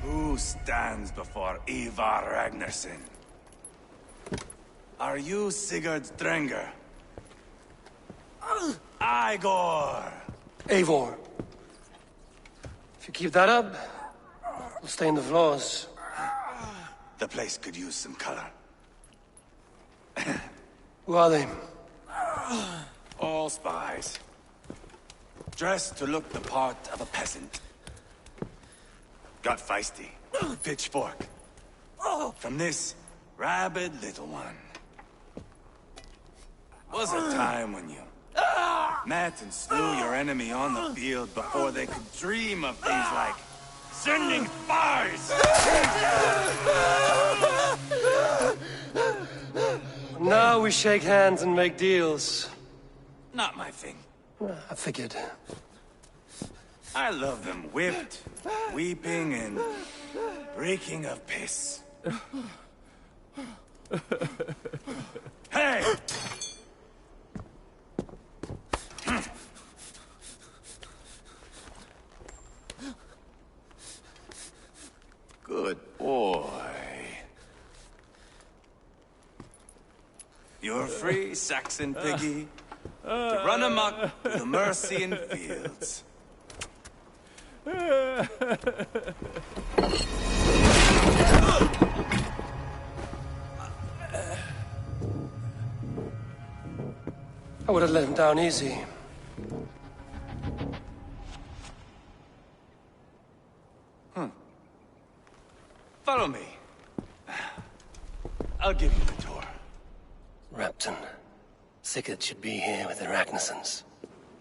Who stands before Ivarr Ragnarsson? Are you Sigurd Drenger? Igor! Eivor. If you keep that up, we'll stain the floors. The place could use some color. Who are they? All spies. Dressed to look the part of a peasant. Got feisty. Pitchfork. From this rabid little one. Was a time when you met and slew your enemy on the field before they could dream of things like sending spies! Now we shake hands and make deals. Not my thing. I figured. I love them whipped, weeping, and reeking of piss. Hey! Good boy. You're free, Saxon piggy, to run amok through the Mercian fields. I would have let him down easy. Follow me. I'll give you the tour. Repton. Sigurd should be here with the Ragnarssons.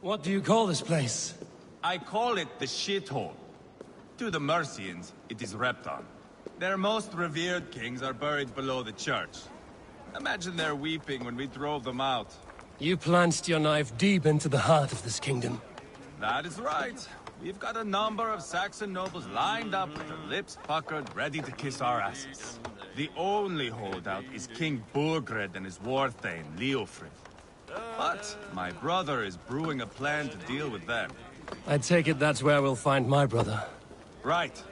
What do you call this place? I call it the shithole. To the Mercians, it is Repton. Their most revered kings are buried below the church. Imagine their weeping when we drove them out. You plunged your knife deep into the heart of this kingdom. That is right. We've got a number of Saxon nobles lined up with their lips puckered, ready to kiss our asses. The only holdout is King Burgred and his war thane, Leofrid. But my brother is brewing a plan to deal with them. I take it that's where we'll find my brother. Right.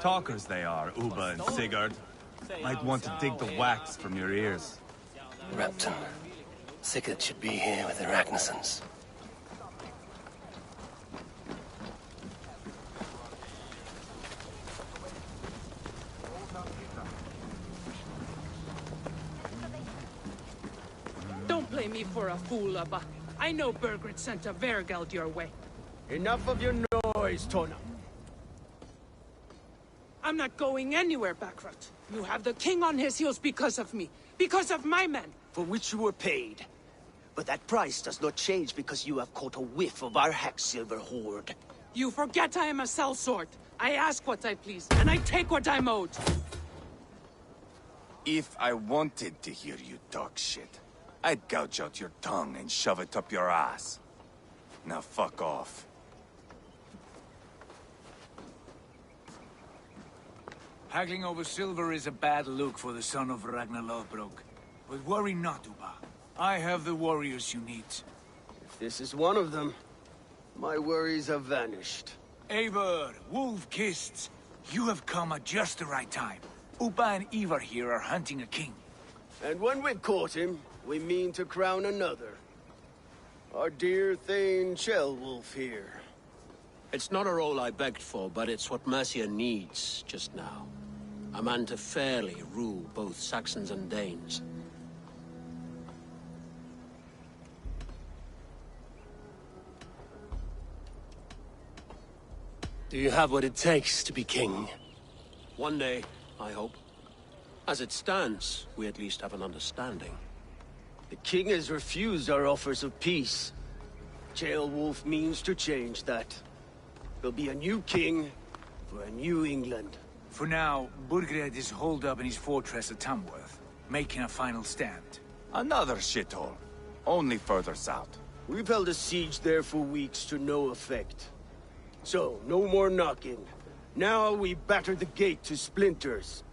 Talkers they are, Ubba and Sigurd. Might want to dig the wax from your ears. Repton. Sigurd should be here with the Ragnarssons. Don't play me for a fool, Ubba. I know Burgred sent a Vergeld your way. Enough of your noise, Tona. I'm not going anywhere, Backrot. You have the king on his heels because of me. Because of my men. For which you were paid. But that price does not change because you have caught a whiff of our Hacksilver hoard. You forget I am a sellsword. I ask what I please, and I take what I'm owed. If I wanted to hear you talk shit, I'd gouge out your tongue and shove it up your ass. Now fuck off. Haggling over silver is a bad look for the son of Ragnar Lothbrok. But worry not, Ubba. I have the warriors you need. If this is one of them, my worries have vanished. Eivor, Wolf-Kissed, you have come at just the right time. Ubba and Ivarr here are hunting a king. And when we've caught him, we mean to crown another. Our dear Thane Ceolwulf here. It's not a role I begged for, but it's what Mercia needs just now. A man to fairly rule both Saxons and Danes. Do you have what it takes to be king? One day, I hope. As it stands, we at least have an understanding. The king has refused our offers of peace. Ceolwulf means to change that. There'll be a new king for a new England. For now, Burgred is holed up in his fortress at Tamworth, making a final stand. Another shithole. Only further south. We've held a siege there for weeks to no effect. So, no more knocking. Now we batter the gate to splinters.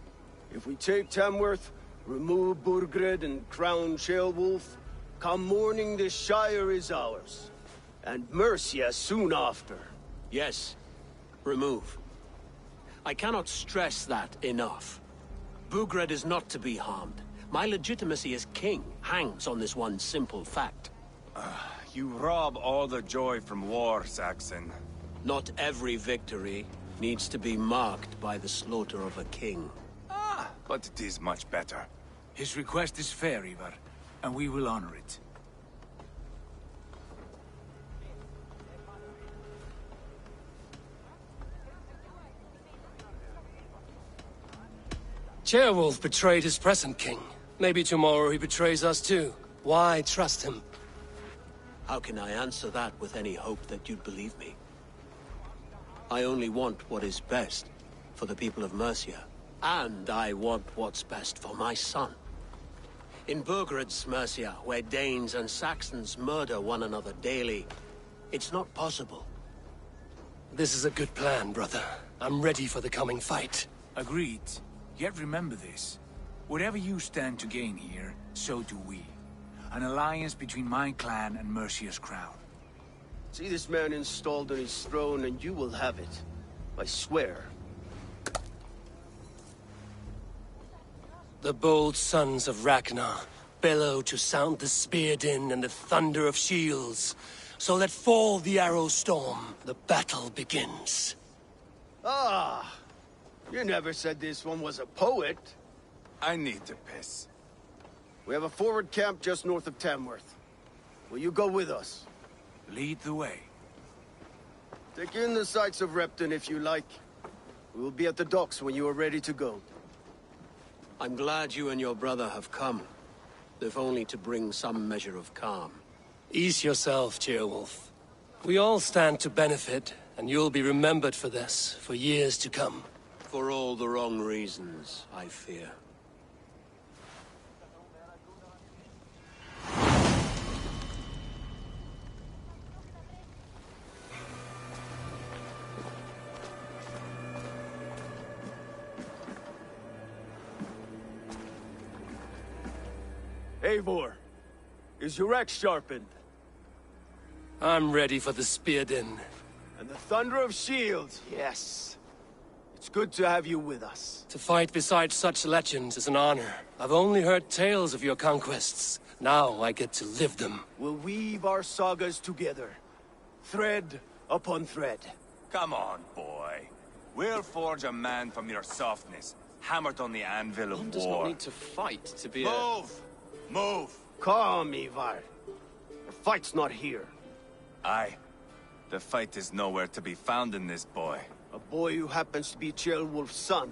If we take Tamworth, Remove Burgred and crown Ceolwulf. Come morning, the Shire is ours. And Mercia soon after. Yes, remove. I cannot stress that enough. Burgred is not to be harmed. My legitimacy as king hangs on this one simple fact. You rob all the joy from war, Saxon. Not every victory needs to be marked by the slaughter of a king. But it is much better. His request is fair, Ivarr, and we will honor it. Ceolwulf betrayed his present king. Maybe tomorrow he betrays us too. Why trust him? How can I answer that with any hope that you'd believe me? I only want what is best for the people of Mercia. And I want what's best for my son. In Burgred's Mercia, where Danes and Saxons murder one another daily, it's not possible. This is a good plan, brother. I'm ready for the coming fight. Agreed. Yet remember this. Whatever you stand to gain here, so do we. An alliance between my clan and Mercia's crown. See this man installed on his throne and you will have it. I swear. The bold sons of Ragnar bellow to sound the spear din and the thunder of shields. So let fall the arrow storm. The battle begins. Ah! You never said this one was a poet. I need to piss. We have a forward camp just north of Tamworth. Will you go with us? Lead the way. Take in the sights of Repton if you like. We will be at the docks when you are ready to go. I'm glad you and your brother have come, if only to bring some measure of calm. Ease yourself, Ceolwulf. We all stand to benefit, and you'll be remembered for this, for years to come. For all the wrong reasons, I fear. Eivor, is your axe sharpened? I'm ready for the spear din. And the thunder of shields, yes. It's good to have you with us. To fight beside such legends is an honor. I've only heard tales of your conquests. Now I get to live them. We'll weave our sagas together. Thread upon thread. Come on, boy. We'll forge a man from your softness, hammered on the anvil of One war. does not need to fight to be Move! Move! Calm, Ivarr. The fight's not here. Aye. The fight is nowhere to be found in this boy. A boy who happens to be Ceolwulf's son.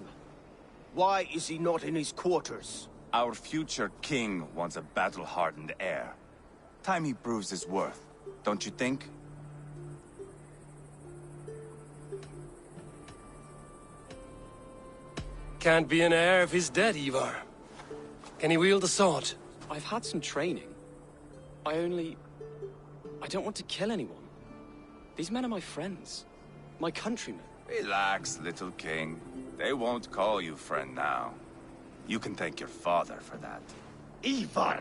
Why is he not in his quarters? Our future king wants a battle-hardened heir. Time he proves his worth, don't you think? Can't be an heir if he's dead, Ivarr. Can he wield a sword? I've had some training. I don't want to kill anyone. These men are my friends. My countrymen. Relax, little king. They won't call you friend now. You can thank your father for that. Ivarr!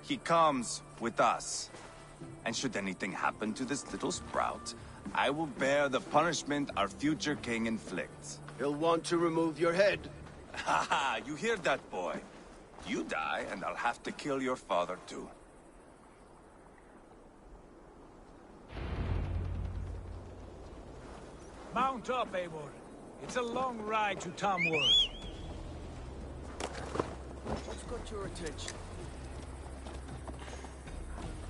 He comes with us. And should anything happen to this little sprout, I will bear the punishment our future king inflicts. He'll want to remove your head. Haha, you hear that, boy? You die, and I'll have to kill your father, too. Mount up, Eivor. It's a long ride to Tamworth. What's got your attention?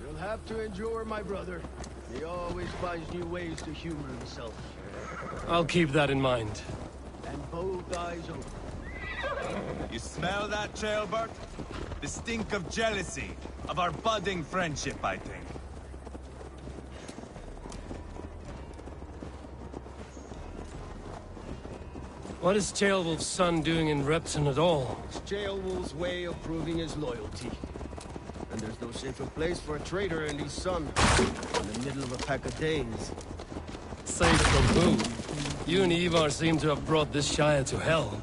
You'll have to endure, my brother. He always finds new ways to humor himself. I'll keep that in mind. And both eyes open. You smell that, Ceolbert? The stink of jealousy, of our budding friendship, I think. What is Ceolwulf's son doing in Repton at all? It's Ceolwulf's way of proving his loyalty. And there's no safer place for a traitor and his son. In the middle of a pack of Danes. Safe from who? You and Ivarr seem to have brought this Shire to hell.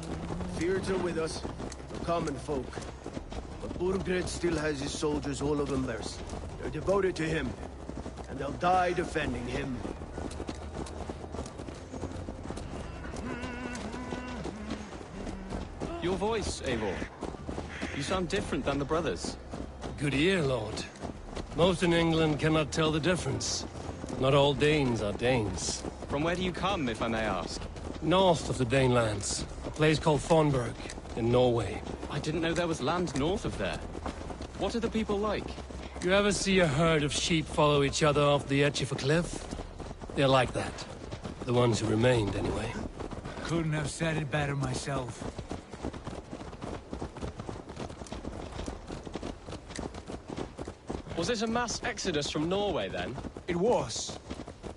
Fears are with us. They'll common folk. But Burgred still has his soldiers all over Mercia. They're devoted to him, and they'll die defending him. Your voice, Eivor. You sound different than the brothers. Good ear, Lord. Most in England cannot tell the difference. Not all Danes are Danes. From where do you come, if I may ask? North of the Danelands. A place called Thornburg, in Norway. I didn't know there was land north of there. What are the people like? You ever see a herd of sheep follow each other off the edge of a cliff? They're like that. The ones who remained, anyway. Couldn't have said it better myself. Was it a mass exodus from Norway, then? It was.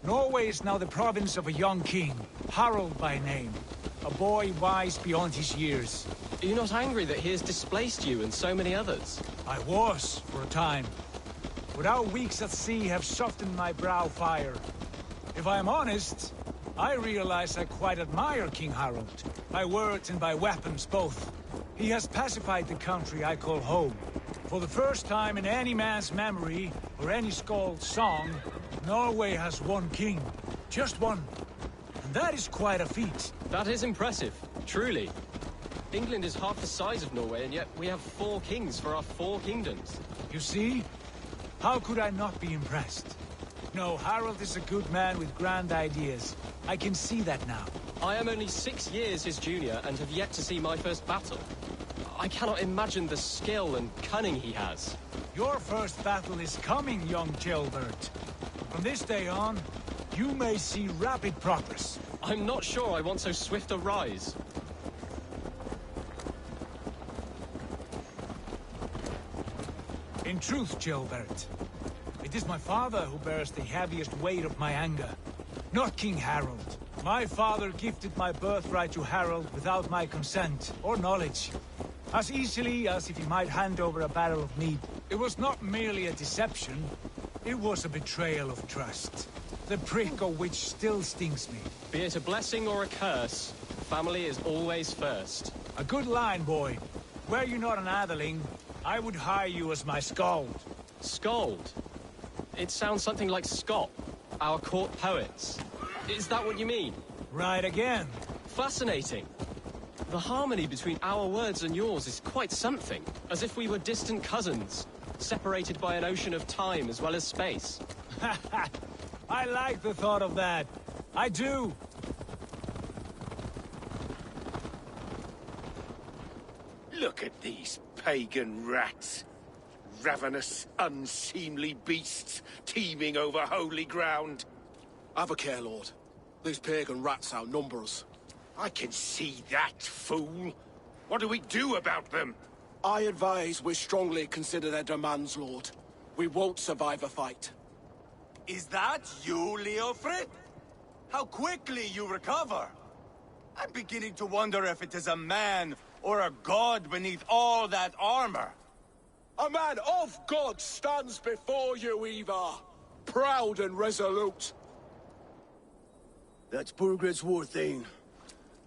Norway is now the province of a young king, Harald by name. A boy wise beyond his years. Are you not angry that he has displaced you and so many others? I was, for a time. But our weeks at sea have softened my brow fire. If I am honest, I realize I quite admire King Harald. By words and by weapons both. He has pacified the country I call home. For the first time in any man's memory, or any skald's song, Norway has one king. Just one. And that is quite a feat. That is impressive, truly. England is half the size of Norway, and yet we have 4 kings for our 4 kingdoms. You see? How could I not be impressed? No, Harald is a good man with grand ideas. I can see that now. I am only 6 years his junior, and have yet to see my first battle. I cannot imagine the skill and cunning he has. Your first battle is coming, young Gilbert. From this day on, you may see rapid progress. I'm not sure I want so swift a rise. In truth, Gilbert, it is my father who bears the heaviest weight of my anger, not King Harald. My father gifted my birthright to Harald without my consent or knowledge. As easily as if he might hand over a barrel of mead. It was not merely a deception, it was a betrayal of trust. The prick of which still stings me. Be it a blessing or a curse, family is always first. A good line, boy. Were you not an atheling, I would hire you as my skald. Skald? It sounds something like Scott, our court poets. Is that what you mean? Right again. Fascinating. The harmony between our words and yours is quite something. As if we were distant cousins, separated by an ocean of time as well as space. I like the thought of that. I do. Look at these pagan rats. Ravenous, unseemly beasts teeming over holy ground. Have a care, Lord. These pagan rats outnumber us. I can see that, fool. What do we do about them? I advise we strongly consider their demands, Lord. We won't survive a fight. Is that you, Leofrid? How quickly you recover! I'm beginning to wonder if it is a man or a god beneath all that armor. A man of God stands before you, Ivarr. Proud and resolute. That's Burgred's war thane.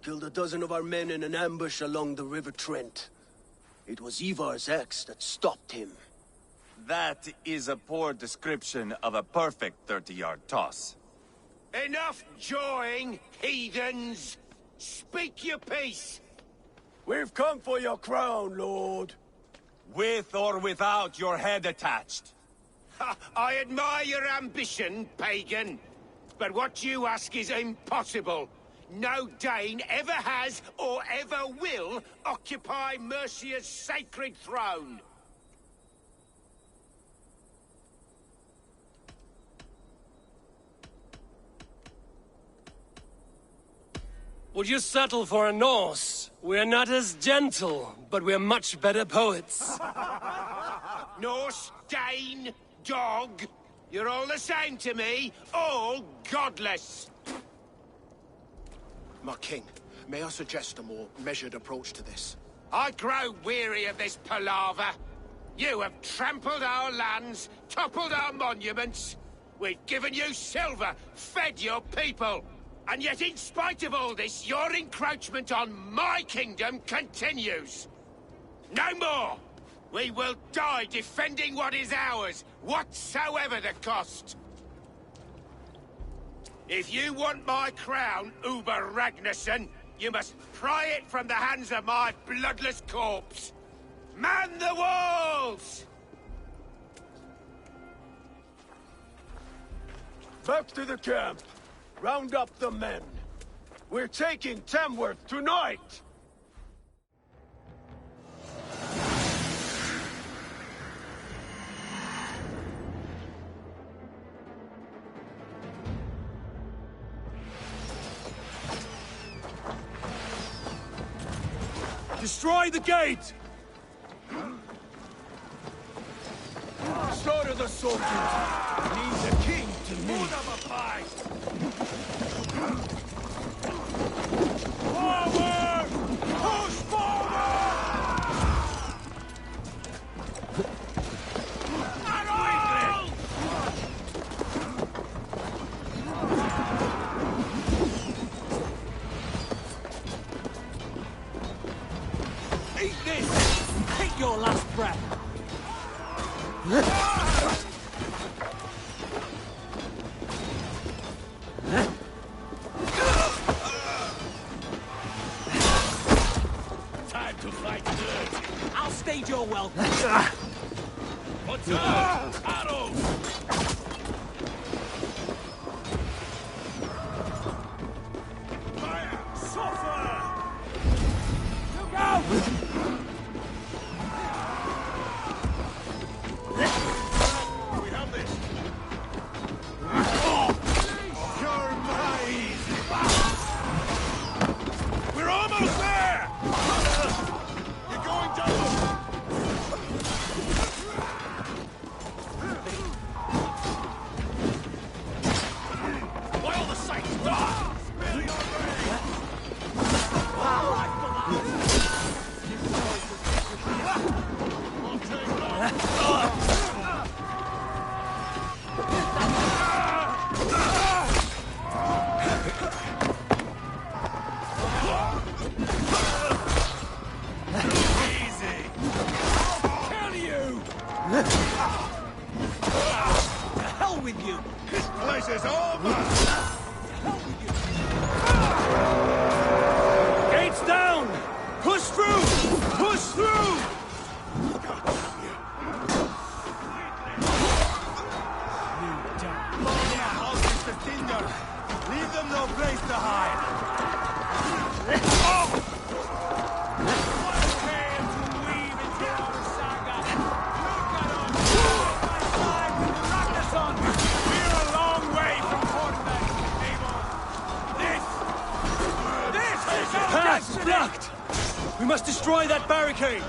Killed a dozen of our men in an ambush along the River Trent. It was Ivar's axe that stopped him. That is a poor description of a perfect 30-yard toss. Enough jawing, heathens! Speak your piece! We've come for your crown, Lord. With or without your head attached. Ha, I admire your ambition, pagan. But what you ask is impossible. No Dane ever has or ever will occupy Mercia's sacred throne. Would you settle for a Norse? We're not as gentle, but we're much better poets. Norse, Dane, dog. You're all the same to me. All godless. My king, may I suggest a more measured approach to this? I grow weary of this palaver. You have trampled our lands, toppled our monuments. We've given you silver, fed your people. And yet, in spite of all this, your encroachment on my kingdom continues. No more! We will die defending what is ours, whatsoever the cost! If you want my crown, Uber Ragnarsson, you must pry it from the hands of my bloodless corpse! Man the walls! Back to the camp. Round up the men. We're taking Tamworth tonight! Destroy the gate! Slaughter the soldiers! Leave the king to me! Forward! Push forward! Eat this! Take your last breath! Time to fight good. I'll stage your welcome! What's up? Arrows! Fire! Suffer! Look out! We have this. You're mine! We're almost there! You're going down! Why all the sights? Spill your Easy! I'll kill you! To hell with you! This place is over! Gates down! Push through! Push through! Leave them no place to hide. Path blocked! We must destroy that barricade!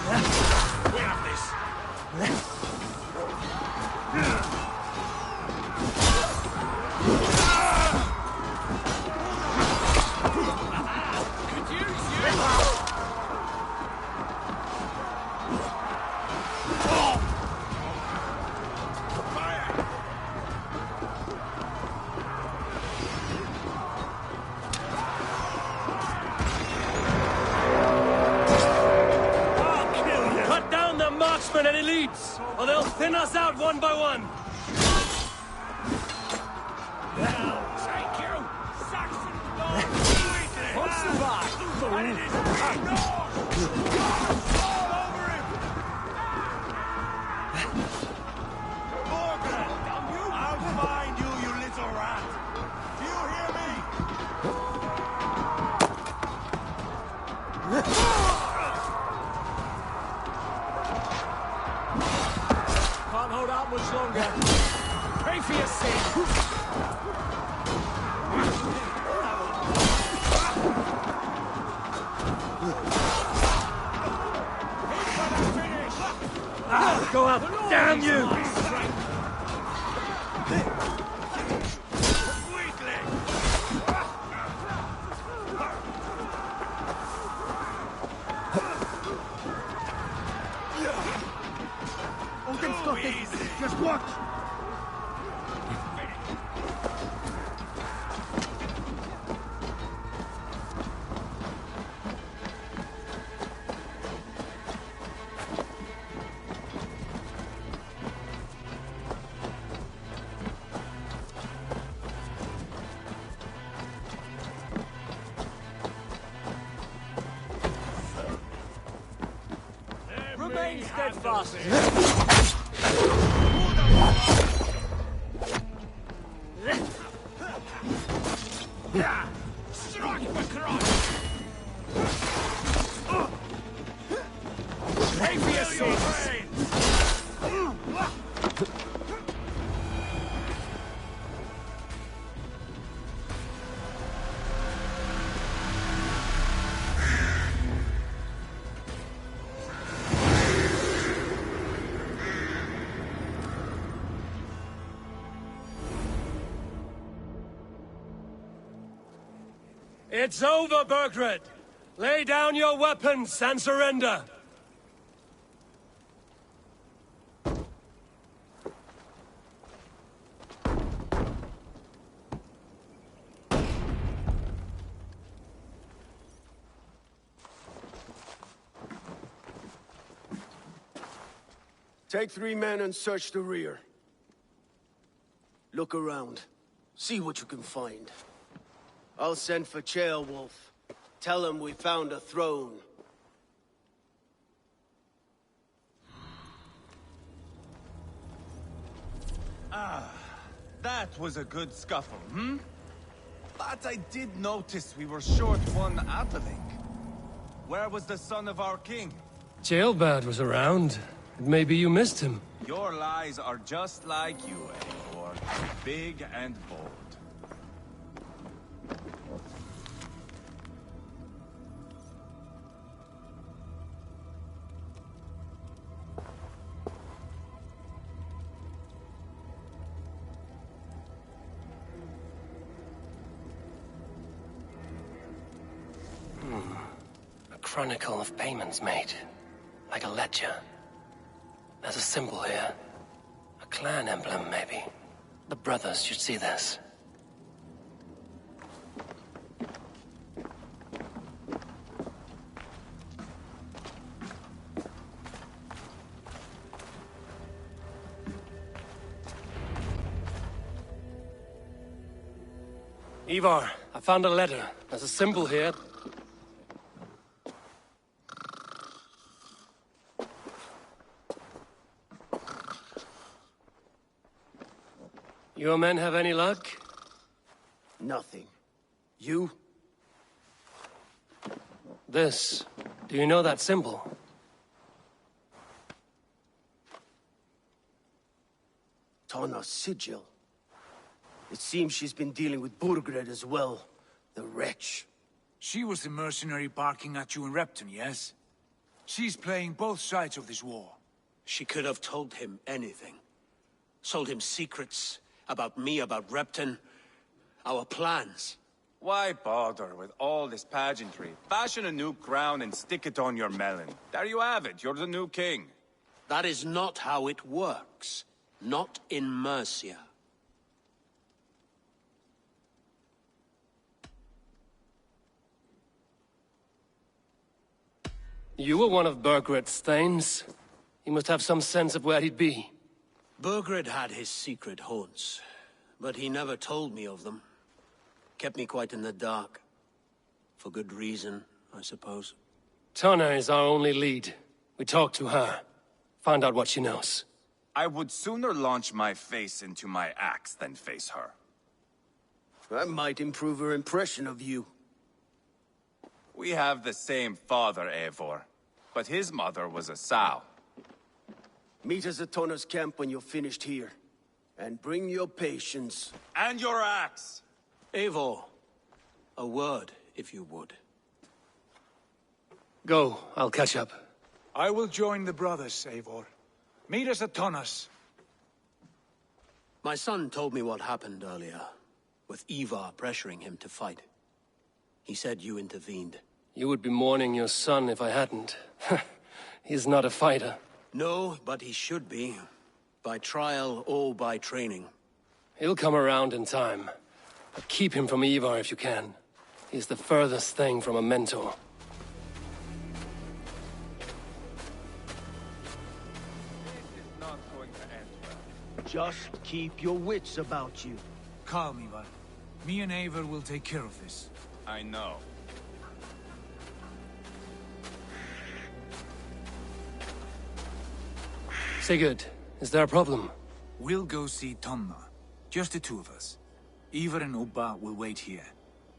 We have this. Cut down the marksmen and elites, or they'll thin us out one by one. Thank you. Saxon dog. What's the back? And it is all over him. Morgan! I'll find you, you little rat! Do you hear me? Can't hold out much longer. Pray for your sin. Go up, damn you! Just watch! Remain steadfast. Strike the cross. Pray for your sins. It's over, Burgred! Lay down your weapons and surrender! Take 3 men and search the rear. Look around. See what you can find. I'll send for Ceolwulf. Tell him we found a throne. That was a good scuffle, hmm? But I did notice we were short one atheling. Where was the son of our king? Ceolbad was around. Maybe you missed him. Your lies are just like you, Eivor. Big and bold. A chronicle of payments made. Like a ledger. There's a symbol here. A clan emblem, maybe. The brothers should see this. Ivarr, I found a letter. There's a symbol here. Your men have any luck? Nothing. You? This. Do you know that symbol? Tana's sigil. It seems she's been dealing with Burgred as well. The wretch. She was the mercenary barking at you in Repton, yes? She's playing both sides of this war. She could have told him anything. Sold him secrets about me, about Repton, our plans. Why bother with all this pageantry? Fashion a new crown and stick it on your melon. There you have it, you're the new king. That is not how it works. Not in Mercia. You were one of Burgred's thanes. He must have some sense of where he'd be. Burgred had his secret haunts, but he never told me of them. Kept me quite in the dark. For good reason, I suppose. Tonna is our only lead. We talk to her. Find out what she knows. I would sooner launch my face into my axe than face her. That might improve her impression of you. We have the same father, Eivor. But his mother was a sow. Meet us at Tonna's camp when you're finished here. And bring your patience. And your axe! Eivor, a word, if you would. Go, I'll catch up. I will join the brothers, Eivor. Meet us at Tonna's. My son told me what happened earlier, with Ivarr pressuring him to fight. He said you intervened. You would be mourning your son if I hadn't. He's not a fighter. No, but he should be. By trial or by training. He'll come around in time. But keep him from Ivarr if you can. He's the furthest thing from a mentor. Just keep your wits about you. Calm, Ivarr. Me and Eivor will take care of this. I know. Sigurd, is there a problem? We'll go see Tonna. Just the two of us. Ivarr and Ubba will wait here.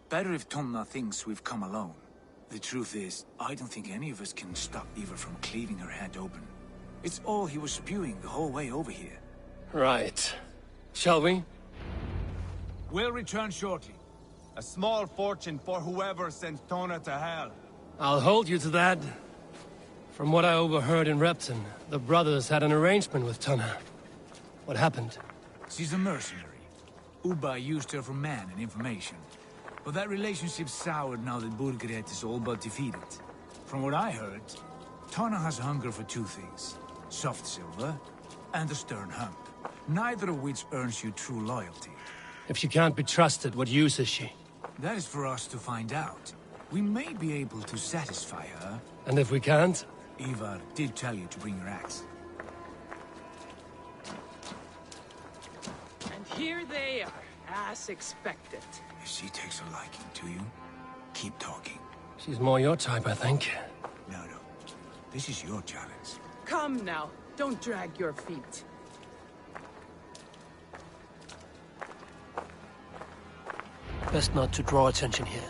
Better if Tonna thinks we've come alone. The truth is, I don't think any of us can stop Ivarr from cleaving her head open. It's all he was spewing the whole way over here. Right. Shall we? We'll return shortly. A small fortune for whoever sends Tonna to hell. I'll hold you to that. From what I overheard in Repton, the brothers had an arrangement with Tonna. What happened? She's a mercenary. Ubba used her for man and information. But that relationship soured now that Burgred is all but defeated. From what I heard, Tonna has hunger for two things. Soft silver and a stern hump. Neither of which earns you true loyalty. If she can't be trusted, what use is she? That is for us to find out. We may be able to satisfy her. And if we can't? Ivarr did tell you to bring your axe. And here they are, as expected. If she takes a liking to you, keep talking. She's more your type, I think. No. This is your challenge. Come now, don't drag your feet. Best not to draw attention here.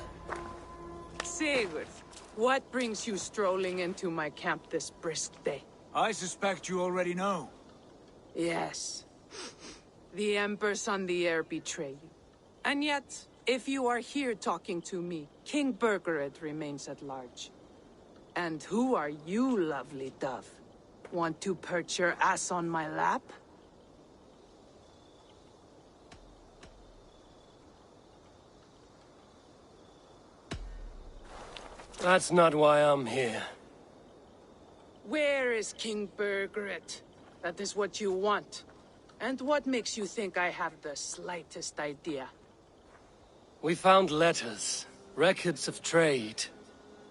Sigurd, what brings you strolling into my camp this brisk day? I suspect you already know. Yes. The Embers on the air betray you. And yet, if you are here talking to me, King Burgred remains at large. And who are you, lovely dove? Want to perch your ass on my lap? That's not why I'm here. Where is King Burgred? That is what you want. And what makes you think I have the slightest idea? We found letters, records of trade.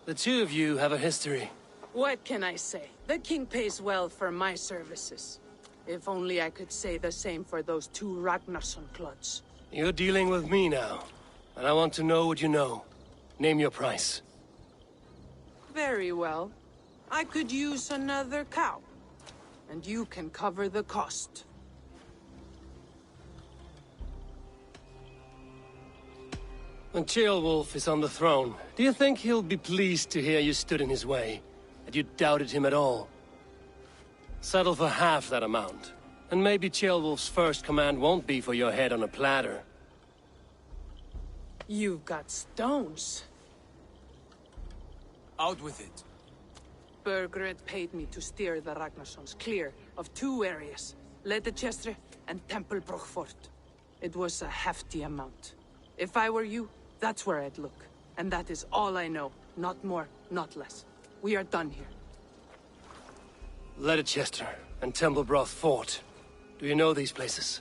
The two of you have a history. What can I say? The king pays well for my services. If only I could say the same for those two Ragnarsson clods. You're dealing with me now, and I want to know what you know. Name your price. Very well. I could use another cow. And you can cover the cost. When Ceolwulf is on the throne, do you think he'll be pleased to hear you stood in his way? That you doubted him at all? Settle for half that amount. And maybe Ceolwulf's first command won't be for your head on a platter. You've got stones. Out with it. Burgred paid me to steer the Ragnarsons clear of 2 areas, Leicester and Tempelbroch Fort. It was a hefty amount. If I were you, that's where I'd look. And that is all I know. Not more, not less. We are done here. Leicester and Tempelbroch Fort. Do you know these places?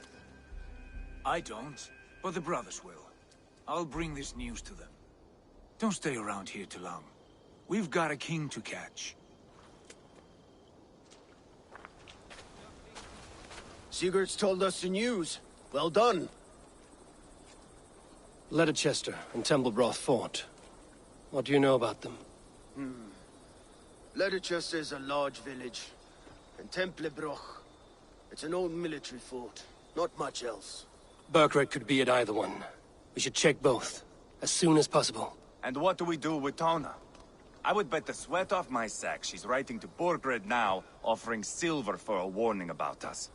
I don't, but the brothers will. I'll bring this news to them. Don't stay around here too long. We've got a king to catch. Sigurd's told us the news. Well done. Leicester and Tempelbroch Fort. What do you know about them? Leicester is a large village. And Tempelbroch, it's an old military fort. Not much else. Burgred could be at either one. We should check both, as soon as possible. And what do we do with Tona? I would bet the sweat off my sack she's writing to Burgred now, offering silver for a warning about us.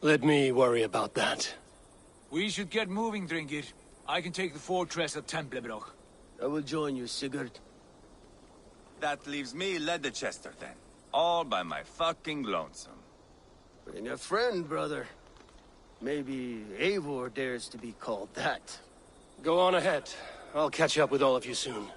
Let me worry about that. We should get moving, Dringir. I can take the fortress at Tempelbroch. I will join you, Sigurd. That leaves me Leicester then. All by my fucking lonesome. Bring a friend, brother. Maybe Eivor dares to be called that. Go on ahead. I'll catch up with all of you soon.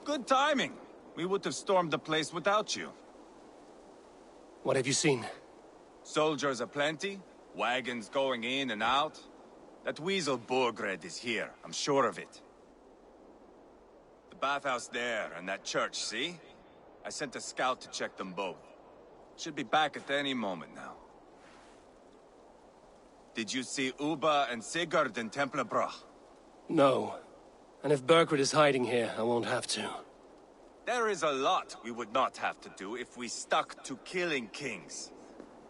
Good timing. We would have stormed the place without you. What have you seen? Soldiers aplenty, wagons going in and out. That weasel Burgred is here, I'm sure of it. The bathhouse there and that church, see? I sent a scout to check them both. Should be back at any moment now. Did you see Uba and Sigurd in Tempelbroch? No. And if Burgred is hiding here, I won't have to. There is a lot we would not have to do if we stuck to killing kings.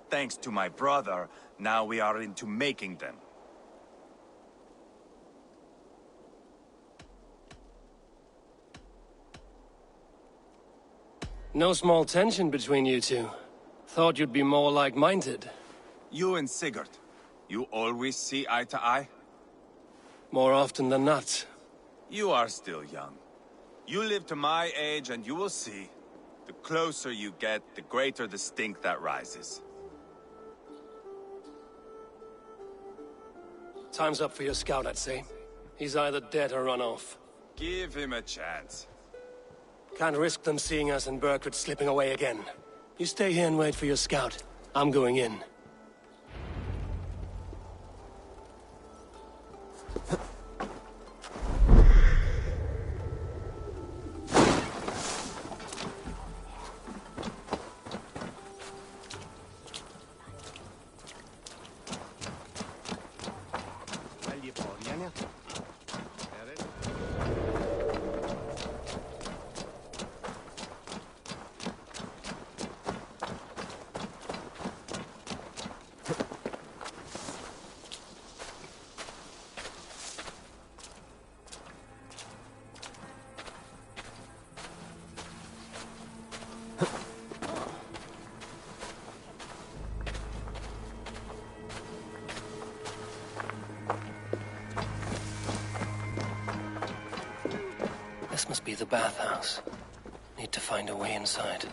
Thanks to my brother, now we are into making them. No small tension between you two. Thought you'd be more like-minded. You and Sigurd, you always see eye to eye? More often than not. You are still young. You live to my age and you will see. The closer you get, the greater the stink that rises. Time's up for your scout, I'd say. He's either dead or run off. Give him a chance. Can't risk them seeing us and Burgred slipping away again. You stay here and wait for your scout. I'm going in. This must be the bathhouse. Need to find a way inside.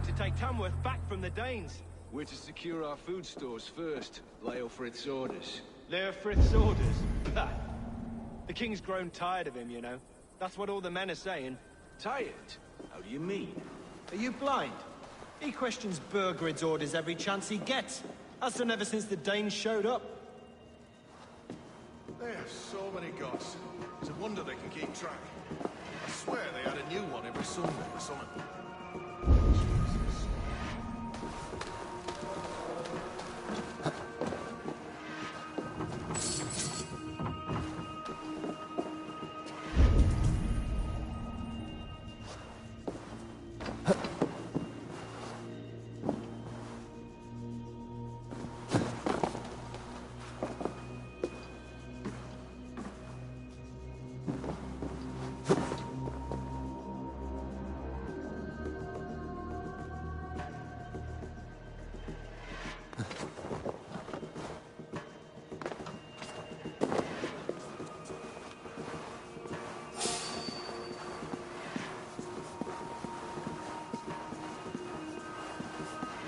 To take Tamworth back from the Danes. We're to secure our food stores first. Leofrith's orders. Leofrith's orders? The king's grown tired of him, you know. That's what all the men are saying. Tired? How do you mean? Are you blind? He questions Burgred's orders every chance he gets. Has done ever since the Danes showed up. They have so many gods. It's a wonder they can keep track. I swear they had a new one every Sunday or something.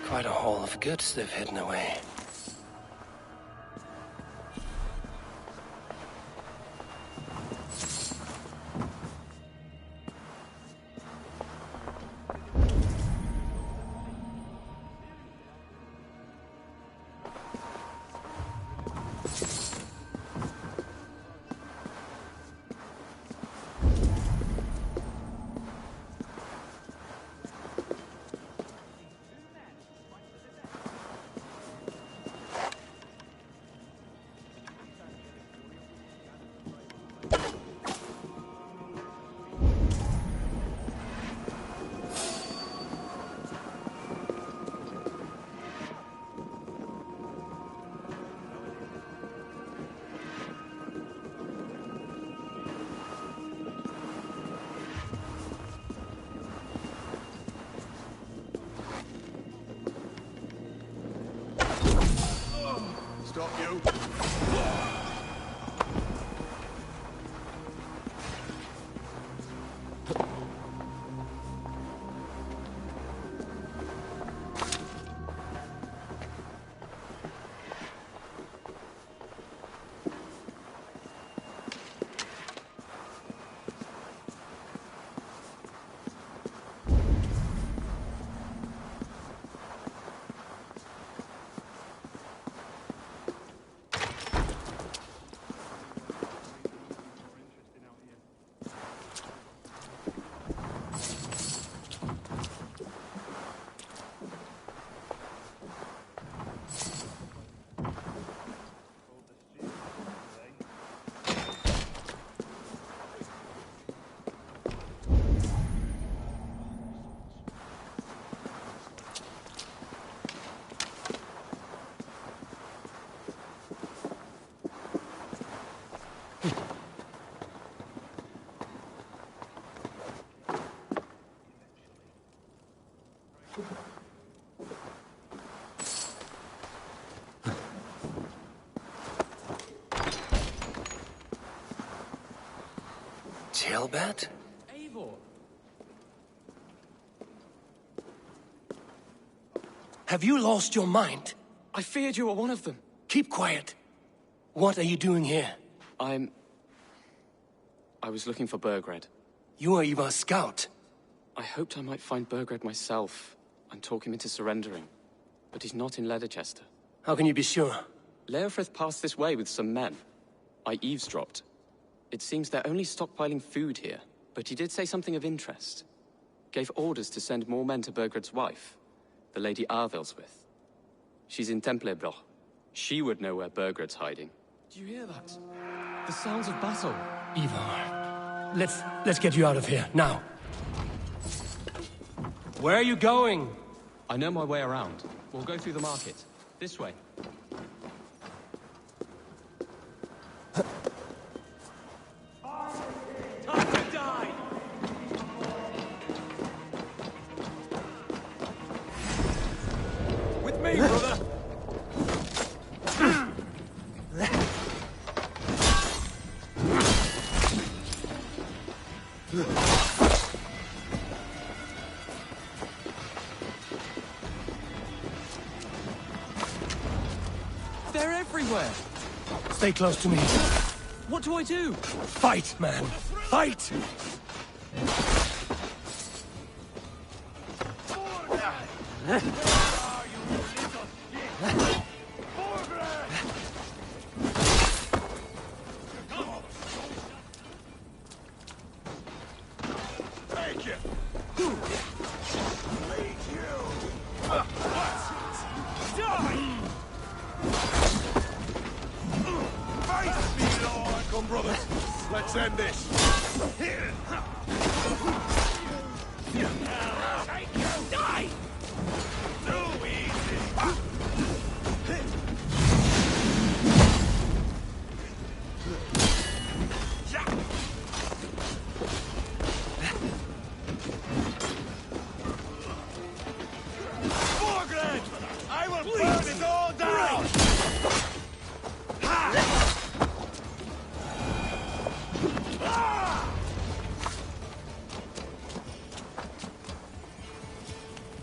Quite a haul of goods they've hidden away. Stop you. Tailbat? Eivor! Have you lost your mind? I feared you were one of them. Keep quiet. What are you doing here? I was looking for Burgred. You are Ivar's scout. I hoped I might find Burgred myself and talk him into surrendering. But he's not in Leatherchester. How can you be sure? Leofrith passed this way with some men. I eavesdropped. It seems they're only stockpiling food here, but he did say something of interest. Gave orders to send more men to Burgred's wife, the Lady Arvelswith. She's in Templebloch. She would know where Burgred's hiding. Do you hear that? The sounds of battle. Ivarr, let's get you out of here, now. Where are you going? I know my way around. We'll go through the market. This way. They're everywhere! Stay close to me. What do I do? Fight, man! Fight! Let's end this. Die! Too easy. Borgred! I will burn it all down!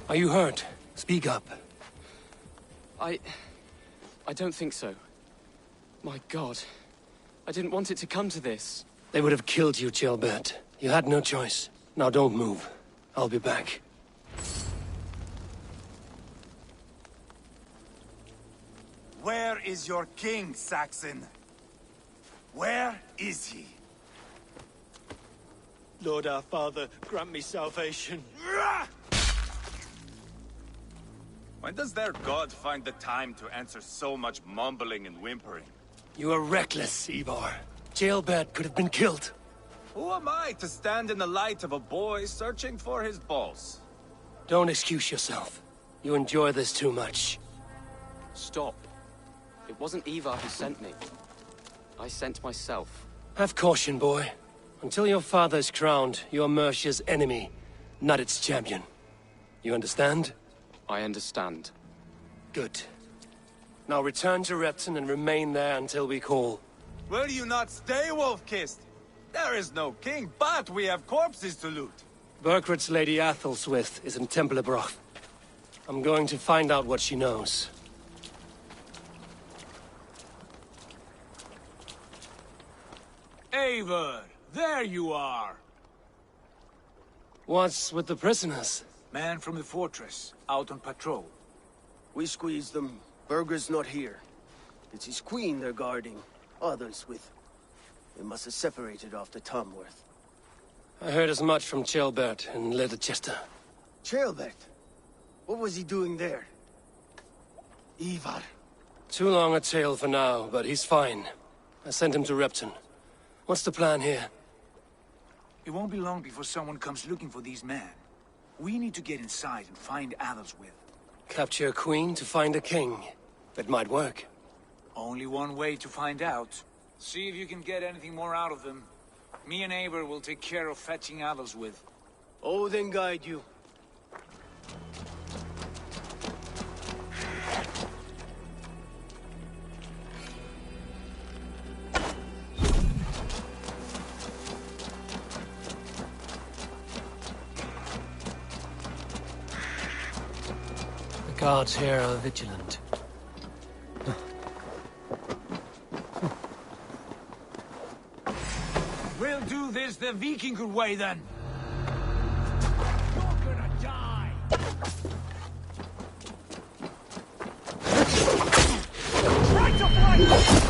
Are you hurt? Speak up. I don't think so. My God. I didn't want it to come to this. They would have killed you, Jailbird. You had no choice. Now don't move. I'll be back. Where is your king, Saxon? Where is he? Lord our Father, grant me salvation. When does their god find the time to answer so much mumbling and whimpering? You are reckless, Ivarr. Jailbird could have been killed. Who am I to stand in the light of a boy searching for his balls? Don't excuse yourself. You enjoy this too much. Stop. It wasn't Ivarr who sent me. I sent myself. Have caution, boy. Until your father is crowned, you're Mercia's enemy, not its champion. You understand? I understand. Good. Now return to Repton and remain there until we call. Will you not stay, Wolf-Kissed? There is no king, but we have corpses to loot. Burgred's Lady Athelstwith is in Templebroth. I'm going to find out what she knows. Ivarr, there you are! What's with the prisoners? Man from the fortress, out on patrol. We squeezed them. Burger's not here. It's his queen they're guarding. Adelswith. They must have separated after Tamworth. I heard as much from Jailbird in Leicester. Jailbird? What was he doing there? Ivarr. Too long a tale for now, but he's fine. I sent him to Repton. What's the plan here? It won't be long before someone comes looking for these men. We need to get inside and find Adelswith. Capture a queen to find a king. It might work. Only one way to find out. See if you can get anything more out of them. Me and Ivarr will take care of fetching Adelswith. Odin guide you. The guards here are vigilant. We'll do this the Viking way then. You're gonna die. Right to fight!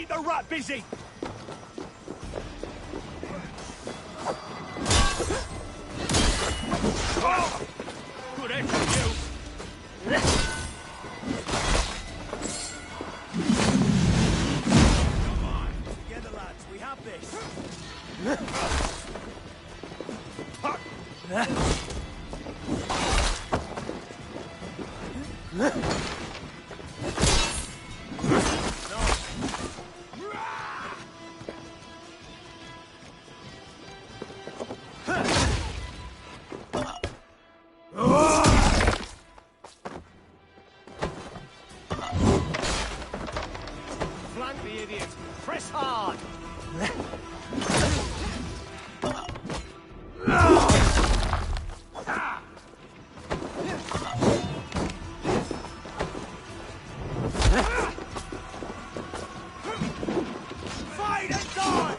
Keep the rat busy! Oh! Good end for you! Come on! Together, lads, we have this! Flank the idiot! Press hard! Fight and die!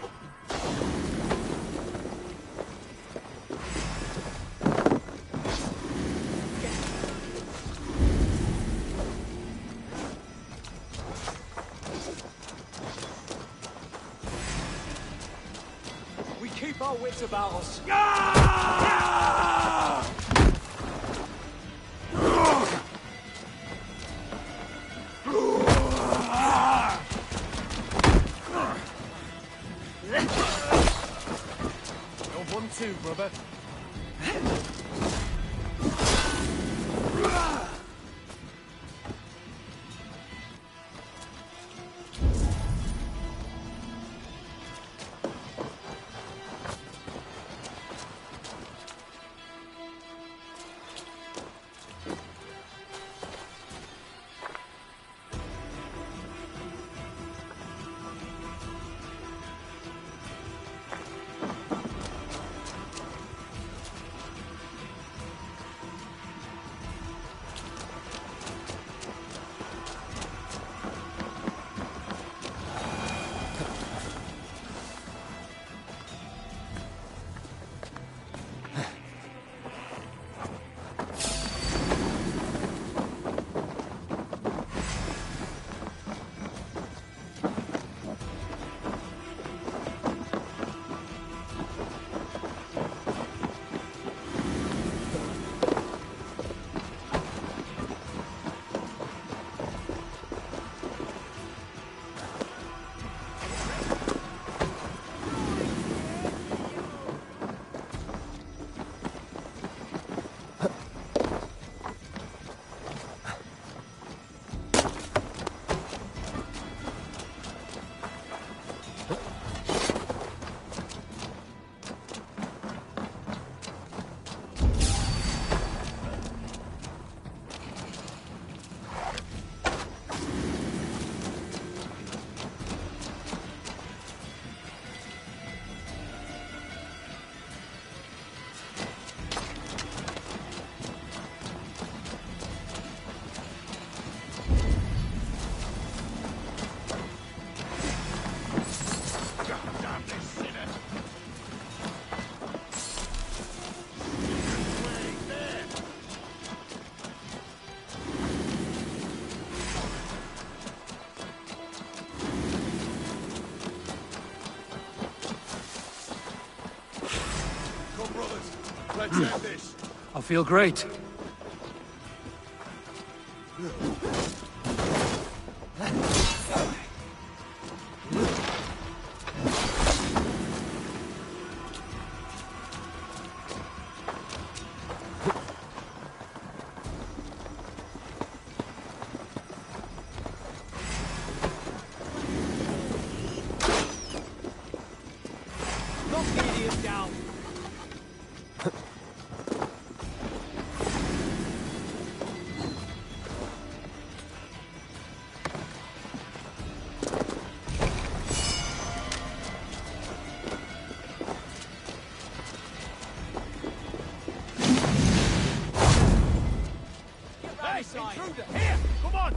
We keep our wits about us. You're 1-2, brother. Let's end this. I feel great. Knock the idiot down! Hey, intruder! Here! Come on!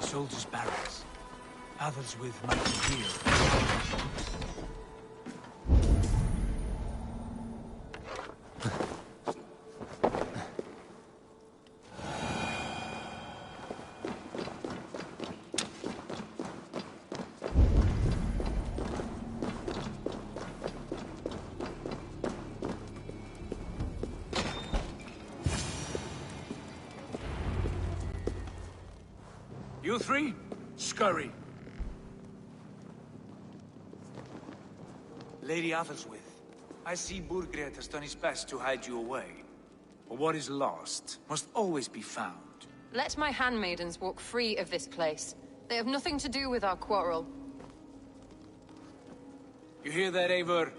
Soldiers' barracks. Others with might be here. You three, scurry. Lady Athelstwith, I see Burgred has done his best to hide you away. But what is lost must always be found. Let my handmaidens walk free of this place. They have nothing to do with our quarrel. You hear that, Ivarr?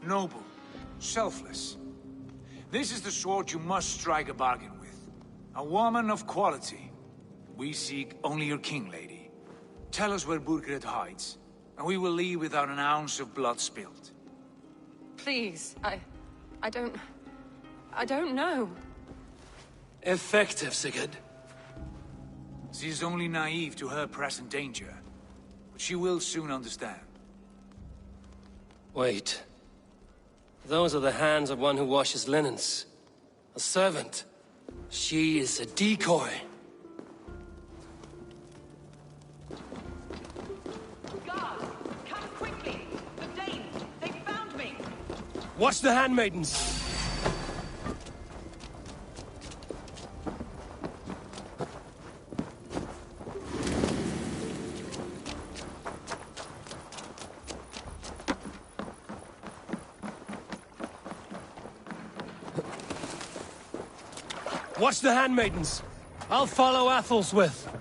Noble, selfless. This is the sword you must strike a bargain with. A woman of quality. We seek only your king, lady. Tell us where Burgred hides, and we will leave without an ounce of blood spilled. Please, I don't know. Effective, Sigurd. She is only naive to her present danger, but she will soon understand. Wait. Those are the hands of one who washes linens. A servant. She is a decoy. Watch the handmaidens! Watch the handmaidens! I'll follow Athelstwith.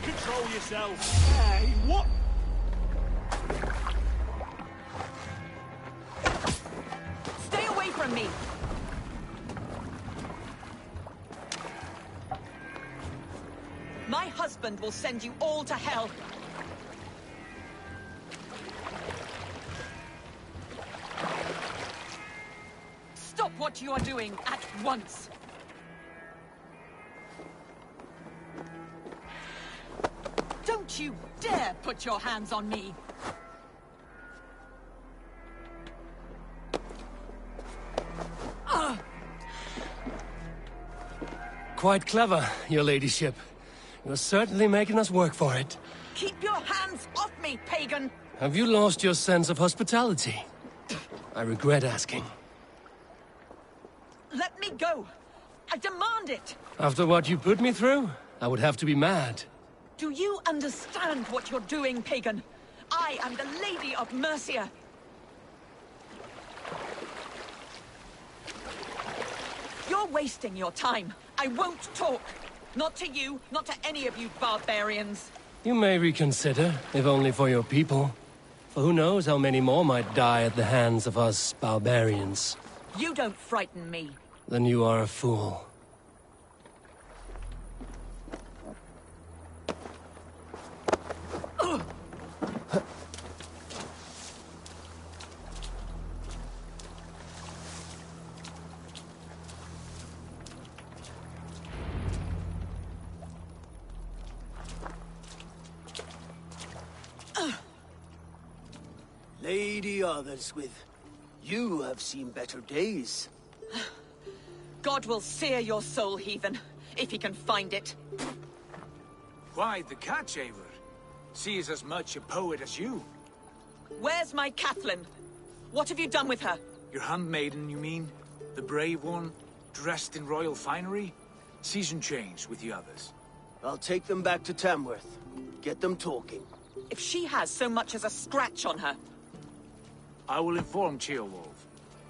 Control yourself. Hey, what? Stay away from me! My husband will send you all to hell. Stop what you are doing at once! Don't you dare put your hands on me! Quite clever, your ladyship. You're certainly making us work for it. Keep your hands off me, pagan! Have you lost your sense of hospitality? I regret asking. Let me go! I demand it! After what you put me through? I would have to be mad. Do you understand what you're doing, pagan? I am the Lady of Mercia. You're wasting your time. I won't talk. Not to you, not to any of you barbarians. You may reconsider, if only for your people. For who knows how many more might die at the hands of us barbarians. You don't frighten me. Then you are a fool. Lady Otherswith, you have seen better days. God will sear your soul, heathen, if he can find it. Why the catch, Ivarr? She is as much a poet as you. Where's my Catherine? What have you done with her? Your handmaiden, you mean? The brave one, dressed in royal finery? Season change with the others. I'll take them back to Tamworth. Get them talking. If she has so much as a scratch on her... I will inform Ceolwulf.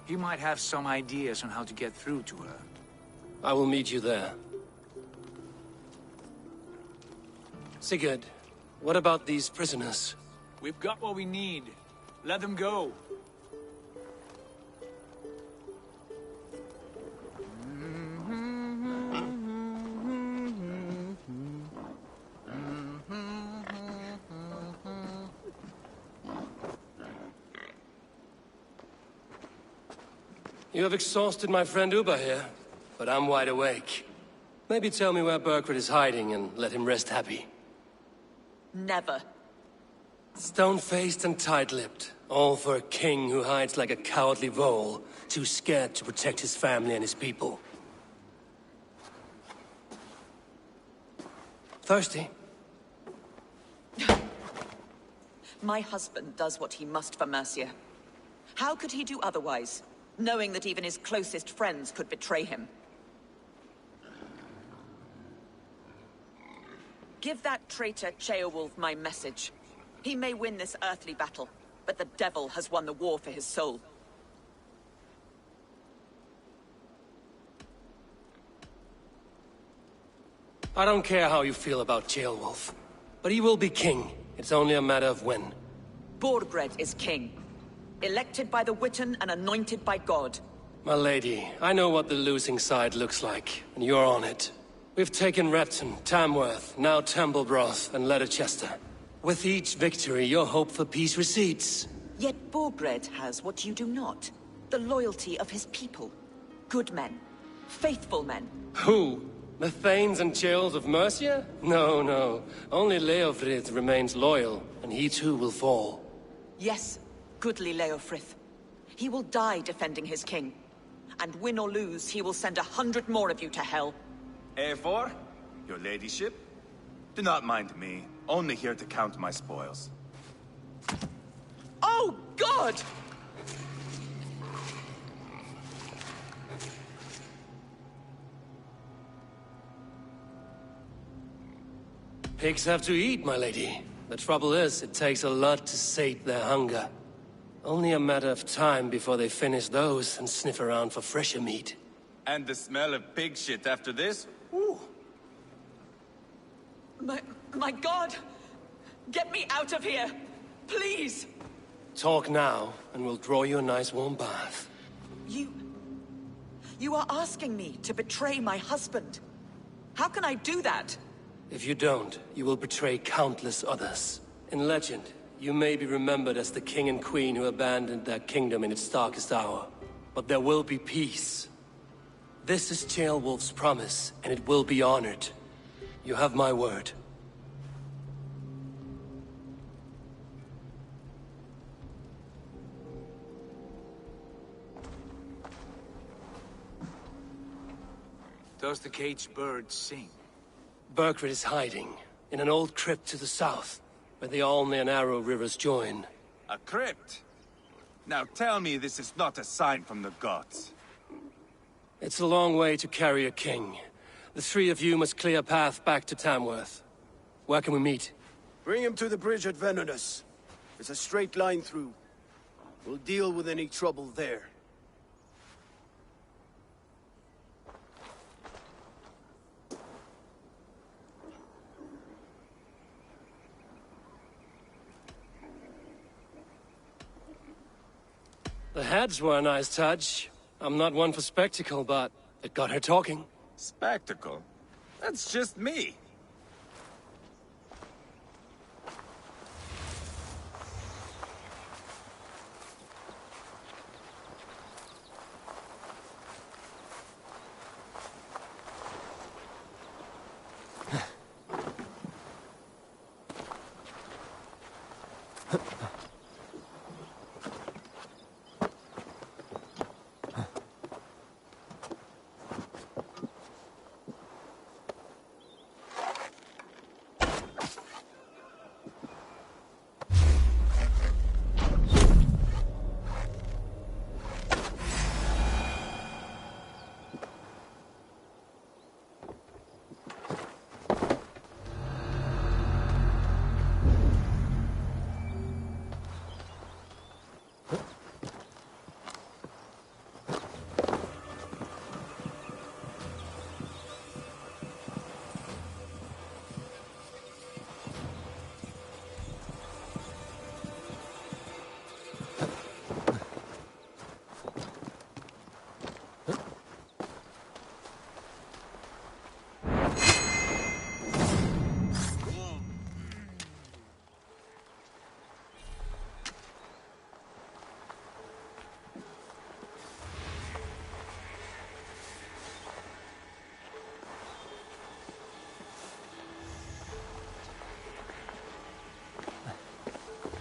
He might have some ideas on how to get through to her. I will meet you there. Sigurd, what about these prisoners? We've got what we need. Let them go. You have exhausted my friend Uber here, but I'm wide awake. Maybe tell me where Burkred is hiding and let him rest happy. Never. Stone-faced and tight-lipped, all for a king who hides like a cowardly vole, too scared to protect his family and his people. Thirsty? My husband does what he must for Mercia. How could he do otherwise, knowing that even his closest friends could betray him? Give that traitor Ceolwulf my message. He may win this earthly battle, but the devil has won the war for his soul. I don't care how you feel about Ceolwulf, but he will be king. It's only a matter of when. Borgred is king. Elected by the Witan and anointed by God. My lady, I know what the losing side looks like, and you're on it. We've taken Repton, Tamworth, now Templebroth, and Letterchester. With each victory, your hope for peace recedes. Yet Borgred has what you do not. The loyalty of his people. Good men. Faithful men. Who? The Thanes and Chills of Mercia? No, no. Only Leofrith remains loyal, and he too will fall. Yes, goodly Leofrith. He will die defending his king. And win or lose, he will send 100 more of you to hell. Eivor, your ladyship? Do not mind me. Only here to count my spoils. Oh, God! Pigs have to eat, my lady. The trouble is, it takes a lot to sate their hunger. Only a matter of time before they finish those and sniff around for fresher meat. And the smell of pig shit after this? Ooh. My God! Get me out of here! Please! Talk now, and we'll draw you a nice warm bath. You are asking me to betray my husband. How can I do that? If you don't, you will betray countless others. In legend, you may be remembered as the king and queen who abandoned their kingdom in its darkest hour. But there will be peace. This is Ceolwulf's promise, and it will be honored. You have my word. Does the caged bird sing? Burkred is hiding, in an old crypt to the south, where the Alne and Arrow rivers join. A crypt? Now tell me this is not a sign from the gods. It's a long way to carry a king. The three of you must clear a path back to Tamworth. Where can we meet? Bring him to the bridge at Venonus. It's a straight line through. We'll deal with any trouble there. The heads were a nice touch. I'm not one for spectacle, but it got her talking. Spectacle? That's just me.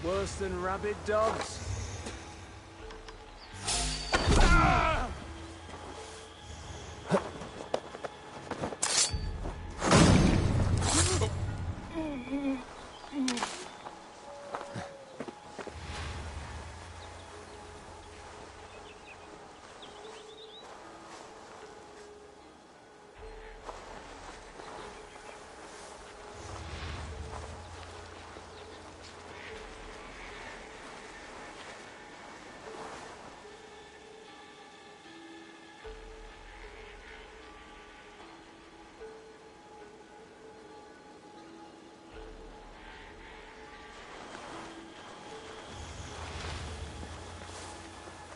Worse than rabid dogs.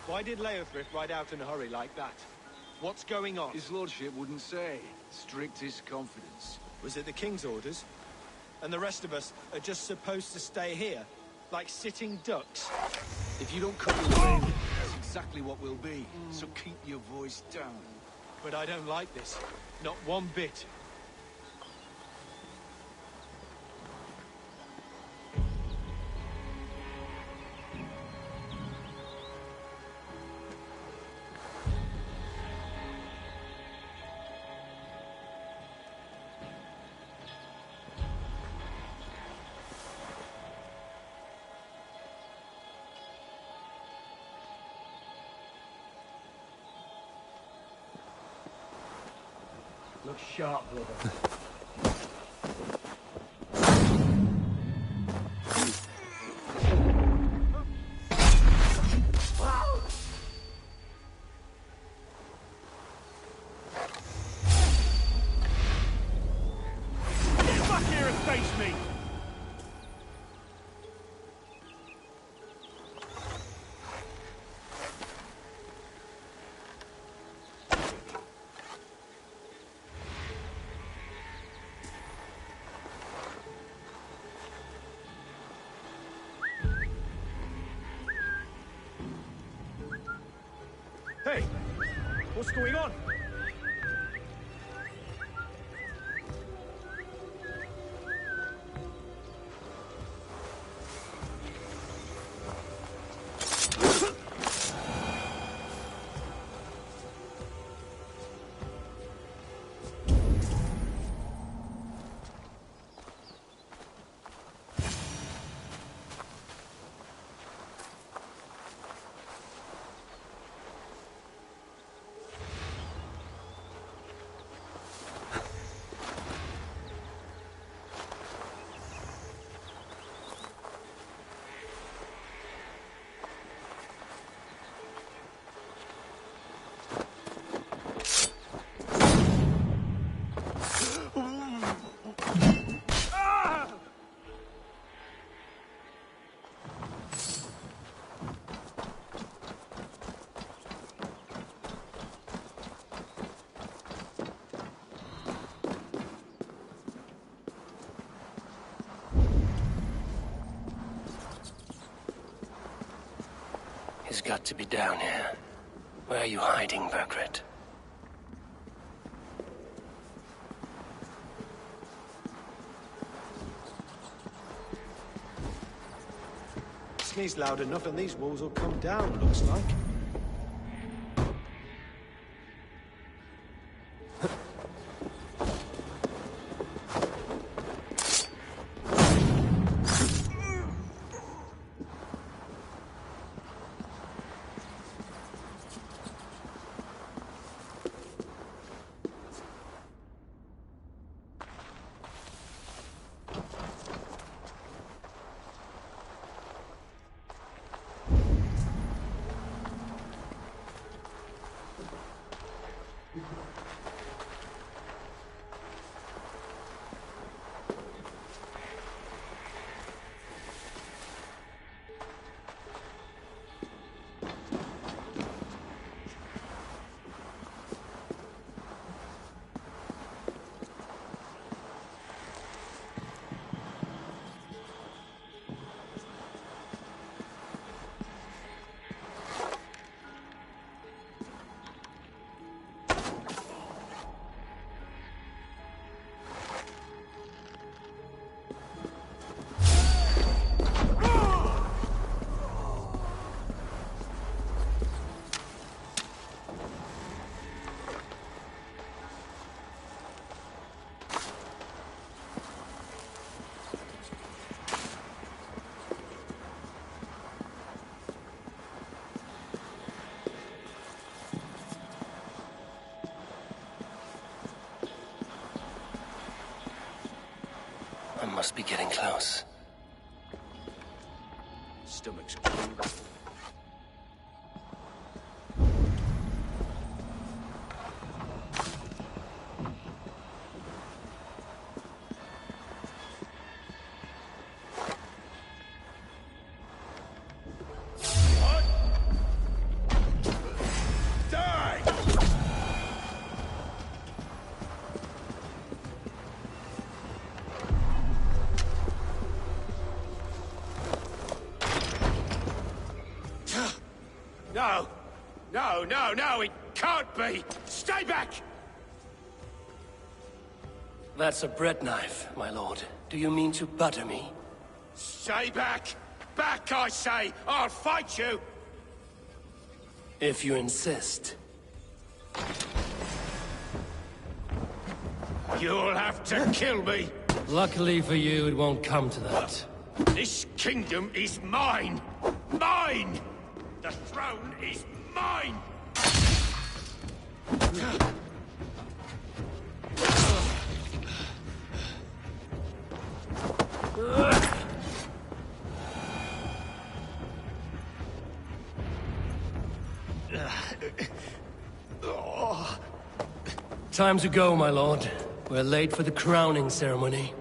Why did Leofrith ride out in a hurry like that? What's going on? His lordship wouldn't say. Strictest confidence. Was it the king's orders? And the rest of us are just supposed to stay here? Like sitting ducks? If you don't cut your way, that's exactly what we'll be. So keep your voice down. But I don't like this. Not one bit. Look sharp, brother. Get back here and face me! Hey, what's going on? got to be down here. Where are you hiding, Burgred? Sneeze loud enough and these walls will come down, looks like. Must be getting close. Stomach's cold. No, it can't be! Stay back! That's a bread knife, my lord. Do you mean to butter me? Stay back! Back, I say! I'll fight you! If you insist. You'll have to kill me! Luckily for you, it won't come to that. This kingdom is mine! Mine! The throne is mine! Time to go, my lord. We're late for the crowning ceremony.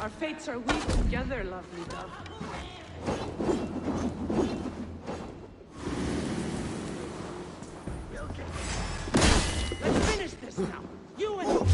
Our fates are weaved together, lovely dove. Let's finish this now. You and...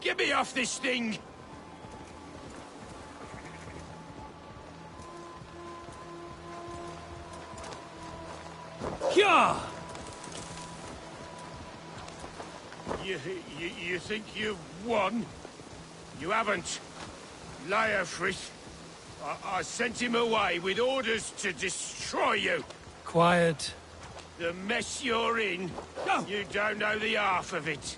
Get me off this thing! Yeah! You think you've won? You haven't. Leofrith. I sent him away with orders to destroy you. Quiet. The mess you're in, you don't know the half of it.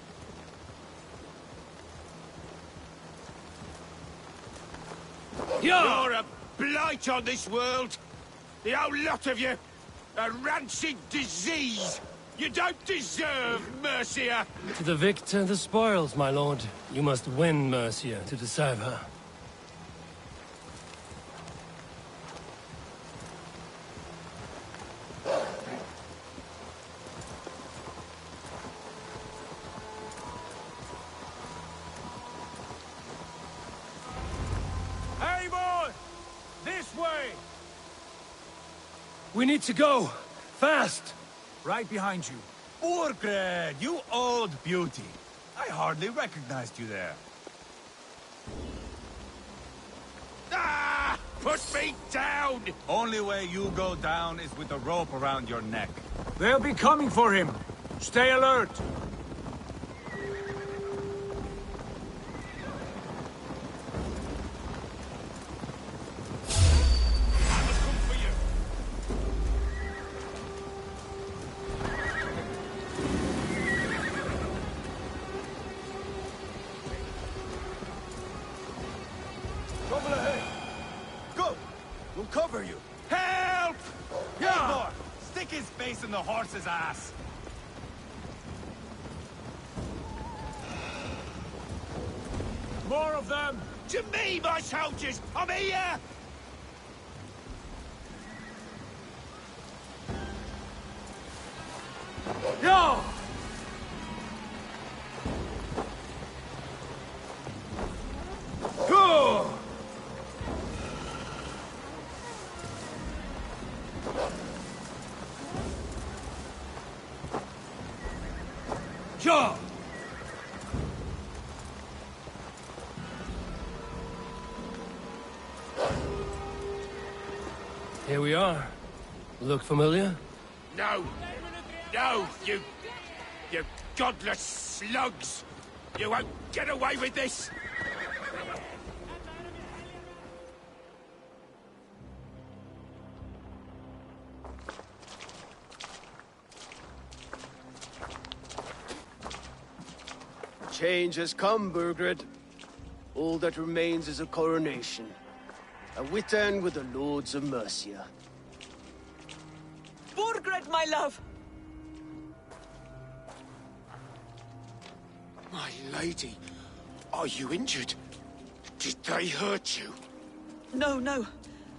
Yeah! You're a blight on this world. The whole lot of you. A rancid disease. You don't deserve Mercia. To the victor, the spoils, my lord. You must win Mercia to deserve her. Ivarr! This way! We need to go! Fast! Right behind you. Burgred, you old beauty. I hardly recognized you there. Ah! Put me down! Only way you go down is with a rope around your neck. They'll be coming for him. Stay alert. Trouble ahead. Go! We'll cover you. Help! Ivarr, stick his face in the horse's ass. More of them! To me, my soldiers! I'm here! Yo! Go! Yeah! Here we are. Look familiar? No! No, you godless slugs! You won't get away with this! Change has come, Burgred. All that remains is a coronation. A witan with the Lords of Mercia. Burgred, my love! My lady, are you injured? Did they hurt you? No, no.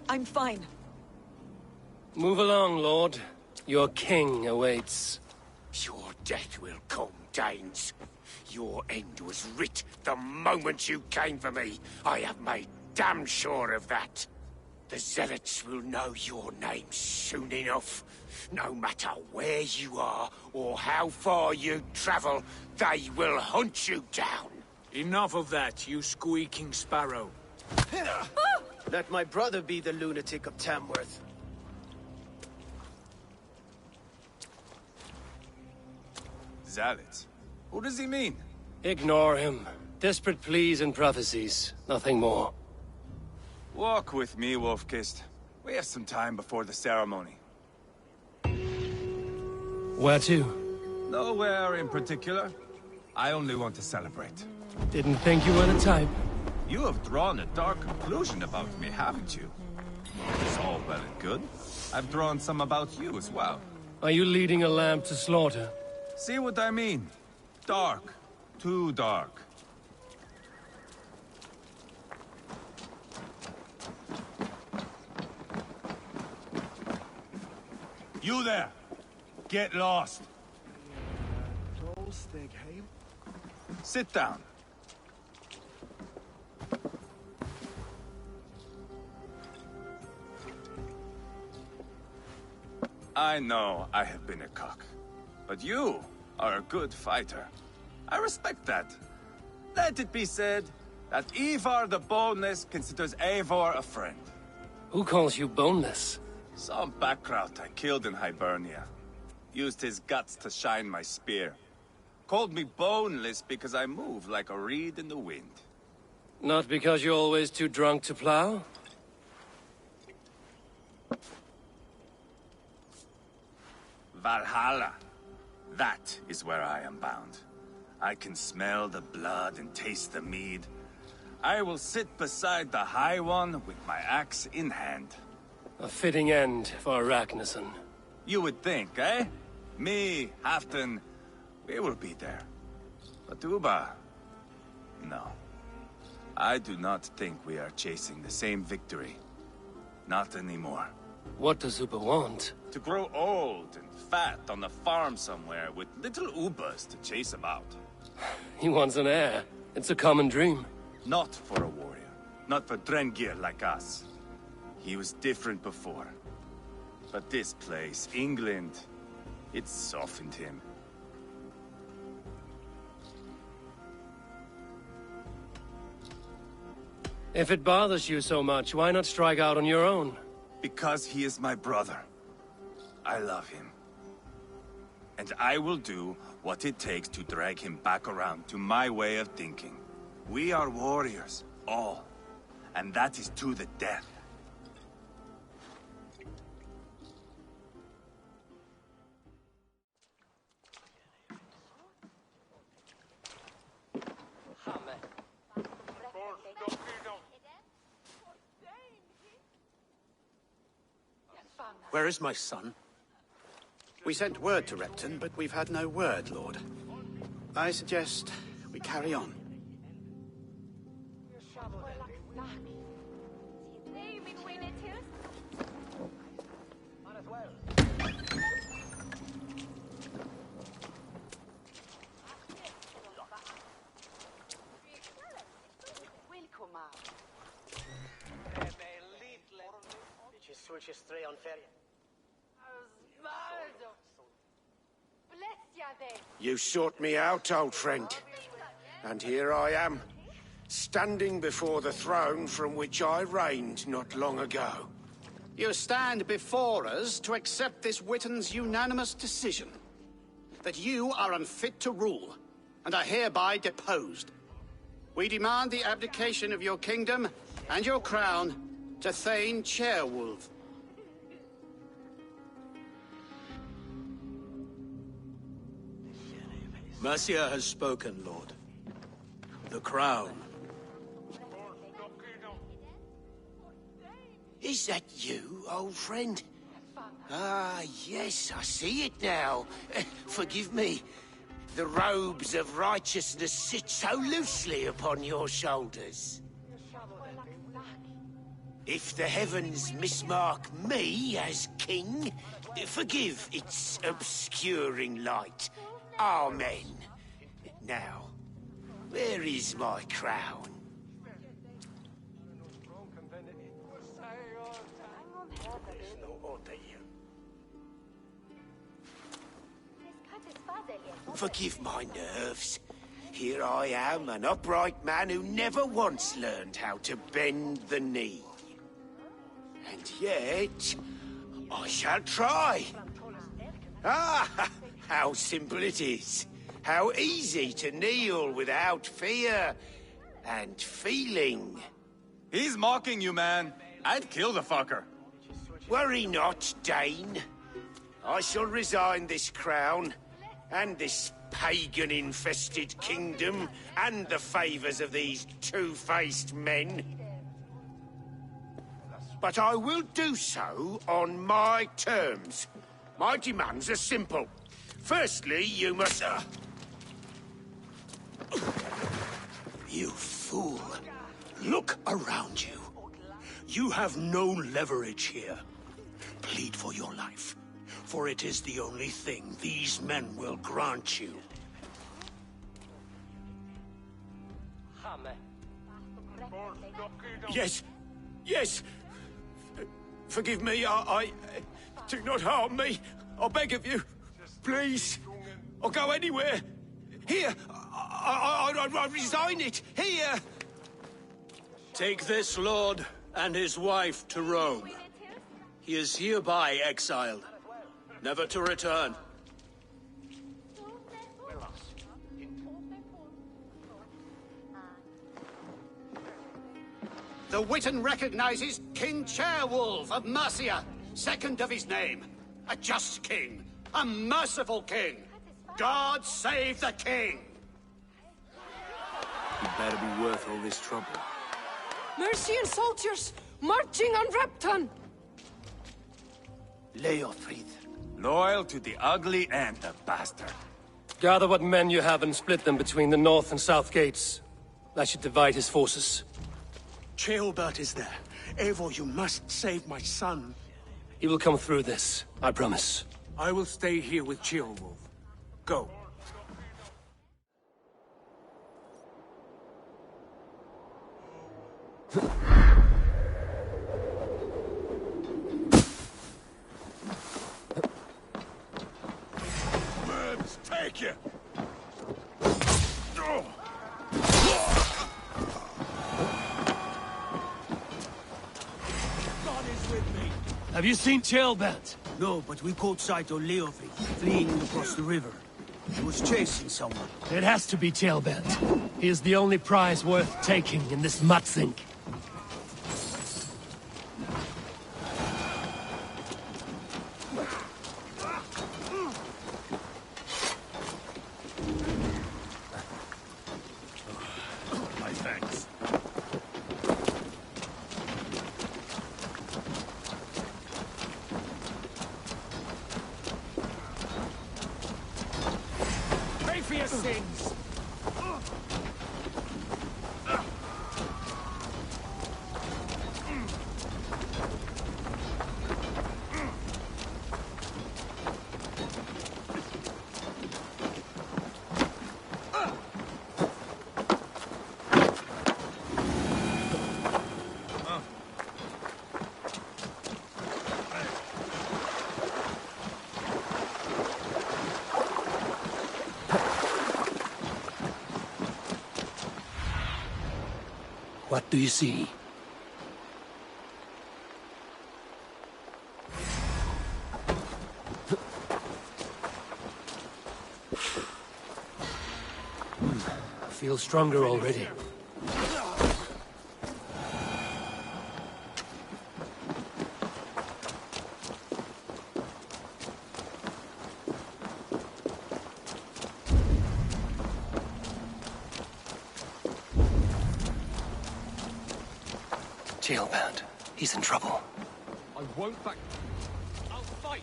I'm fine. Move along, Lord. Your king awaits. Your death will come, Danes. Your end was writ the moment you came for me. I have made damn sure of that. The Zealots will know your name soon enough. No matter where you are or how far you travel, they will hunt you down. Enough of that, you squeaking sparrow. Let my brother be the lunatic of Tamworth. Zealots? Who does he mean? Ignore him. Desperate pleas and prophecies. Nothing more. Walk with me, Wolf-Kissed. We have some time before the ceremony. Where to? Nowhere in particular. I only want to celebrate. Didn't think you were the type. You have drawn a dark conclusion about me, haven't you? It's all well and good. I've drawn some about you as well. Are you leading a lamb to slaughter? See what I mean? Dark. Too dark. You there! Get lost! Sit down. I know I have been a cock, but you are a good fighter. I respect that. Let it be said that Ivarr the Boneless considers Eivor a friend. Who calls you boneless? Some background I killed in Hibernia. Used his guts to shine my spear. Called me boneless because I move like a reed in the wind. Not because you're always too drunk to plow? Valhalla. That is where I am bound. I can smell the blood and taste the mead. I will sit beside the High One with my axe in hand. A fitting end for Ragnarsson. You would think, eh? Me, Halfdan, we will be there. But Uba... no. I do not think we are chasing the same victory. Not anymore. What does Uba want? To grow old and fat on a farm somewhere with little Ubas to chase about. He wants an heir. It's a common dream. Not for a warrior. Not for Drengir like us. He was different before. But this place, England, it softened him. If it bothers you so much, why not strike out on your own? Because he is my brother. I love him. And I will do what it takes to drag him back around to my way of thinking. We are warriors, all. And that is to the death. Where is my son? We sent word to Repton, but we've had no word, Lord. I suggest we carry on. You sought me out, old friend. And here I am, standing before the throne from which I reigned not long ago. You stand before us to accept this Witten's unanimous decision. That you are unfit to rule, and are hereby deposed. We demand the abdication of your kingdom and your crown to Thane Ceolwulf. Mercia has spoken, Lord. The crown. Is that you, old friend? Ah, yes, I see it now. Forgive me. The robes of righteousness sit so loosely upon your shoulders. If the heavens mismark me as king, forgive its obscuring light. Amen. Now, where is my crown? Forgive my nerves. Here I am, an upright man who never once learned how to bend the knee. And yet, I shall try. Ah, how simple it is. How easy to kneel without fear and feeling. He's mocking you, man. I'd kill the fucker. Worry not, Dane. I shall resign this crown, and this pagan-infested kingdom, and the favors of these two-faced men. But I will do so on my terms. My demands are simple. Firstly, you must... You fool. Look around you. You have no leverage here. Plead for your life, for it is the only thing these men will grant you. Yes, yes. Forgive me, I... Do not harm me. I beg of you. Please. I'll go anywhere. Here. I resign it. Here. Take this lord and his wife to Rome. He is hereby exiled, never to return. The Witan recognizes King Ceolwulf of Mercia, second of his name. A just king, a merciful king. God save the king! You better be worth all this trouble. Mercian soldiers marching on Repton! Leofrid. Loyal to the ugly and the bastard. Gather what men you have and split them between the north and south gates. I should divide his forces. Ceolbert is there. Eivor, you must save my son. He will come through this, I promise. I will stay here with Ceolwulf. Go. Worms, take you! Have you seen Ceolbert? No, but we caught sight of Leofrid fleeing across the river. He was chasing someone. It has to be Ceolbert. He is the only prize worth taking in this mudsink. My thanks. Pay for your sins! What do you see? I feel stronger already. Jailbound. He's in trouble. I won't back... I'll fight!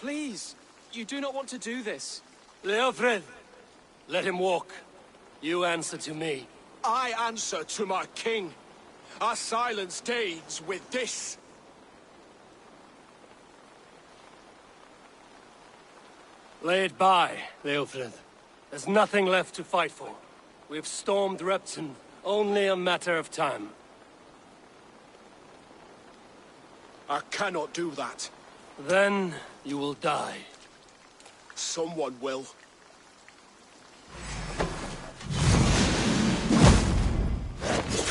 Please! You do not want to do this. Leofrid, let him walk. You answer to me. I answer to my king. I silence deeds with this. Lay it by, Leofrid. There's nothing left to fight for. We've stormed Repton. Only a matter of time. I cannot do that. Then you will die. Someone will.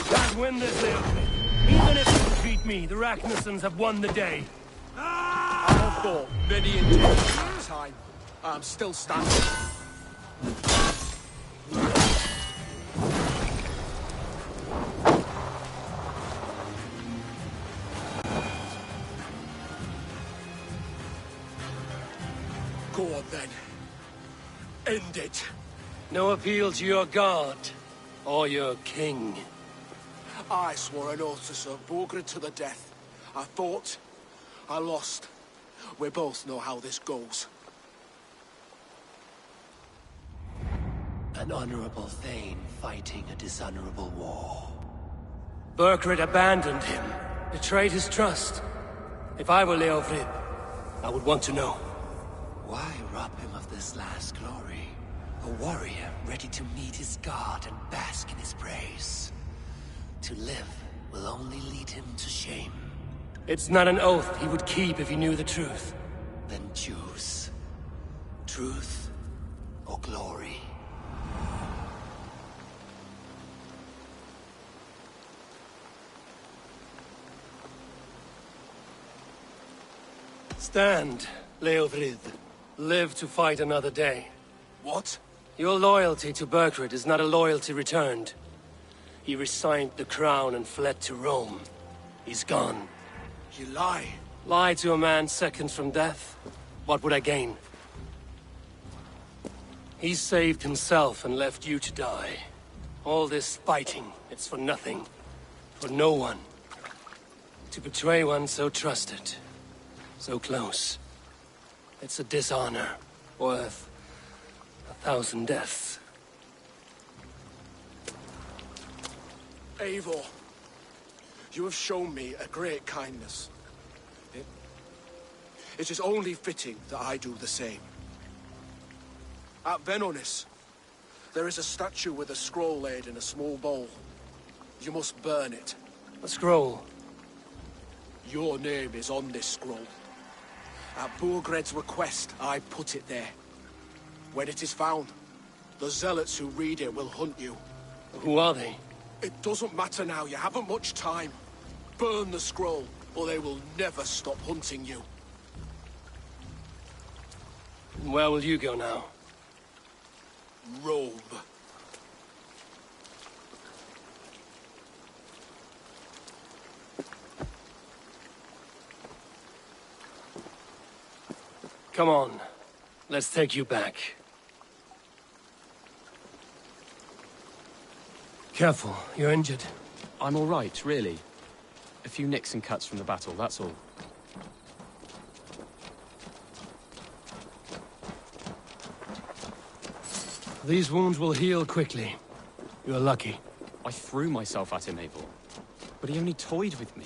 Can't win this, Leofrid. Even if you defeat me, the Ragnarsons have won the day. I have fought many in my time. I'm still standing. Go on then. End it. No appeal to your god, or your king. I swore an oath to serve Borgred to the death. I fought. I lost. We both know how this goes. An honorable Thane fighting a dishonorable war. Burgred abandoned him, betrayed his trust. If I were Leofrid, I would want to know. Why rob him of this last glory? A warrior ready to meet his god and bask in his praise. To live will only lead him to shame. It's not an oath he would keep if he knew the truth. Then choose. Truth or glory. Stand, Leofrid. Live to fight another day. What? Your loyalty to Burgred is not a loyalty returned. He resigned the crown and fled to Rome. He's gone. You lie. Lie to a man seconds from death? What would I gain? He saved himself and left you to die. All this fighting, it's for nothing. For no one. To betray one so trusted. So close. It's a dishonor worth 1,000 deaths. Eivor, you have shown me a great kindness. It is only fitting that I do the same. At Venonis, there is a statue with a scroll laid in a small bowl. You must burn it. A scroll? Your name is on this scroll. At Borgred's request, I put it there. When it is found, the zealots who read it will hunt you. Who are they? It doesn't matter now, you haven't much time. Burn the scroll, or they will never stop hunting you. Where will you go now? Rome. Come on. Let's take you back. Careful, you're injured. I'm all right, really. A few nicks and cuts from the battle, that's all. These wounds will heal quickly. You're lucky. I threw myself at him, Eivor. But he only toyed with me.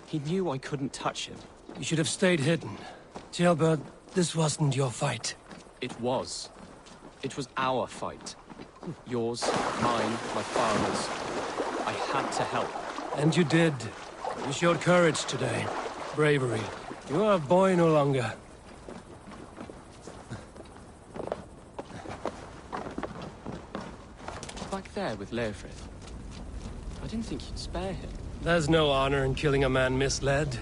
He knew I couldn't touch him. You should have stayed hidden. Jailbird, this wasn't your fight. It was. It was our fight. Yours, mine, my father's. I had to help. And you did. You showed courage today. Bravery. You are a boy no longer. Back there with Leofrid. I didn't think you'd spare him. There's no honor in killing a man misled.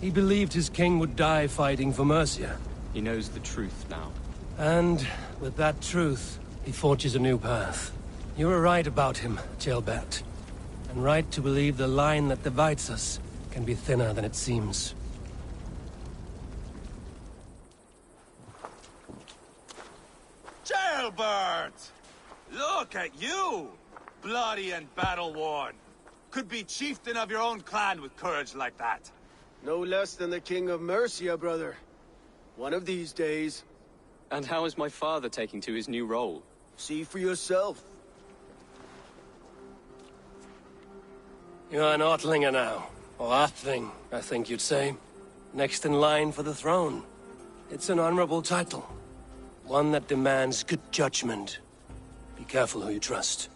He believed his king would die fighting for Mercia. He knows the truth now. And with that truth, he forges a new path. You were right about him, Jailbert. And right to believe the line that divides us can be thinner than it seems. Jailbert! Look at you! Bloody and battle-worn. Could be chieftain of your own clan with courage like that. No less than the King of Mercia, brother. One of these days. And how is my father taking to his new role? See for yourself. You're an Ortlinger now. Or Athling, I think you'd say. Next in line for the throne. It's an honorable title. One that demands good judgment. Be careful who you trust.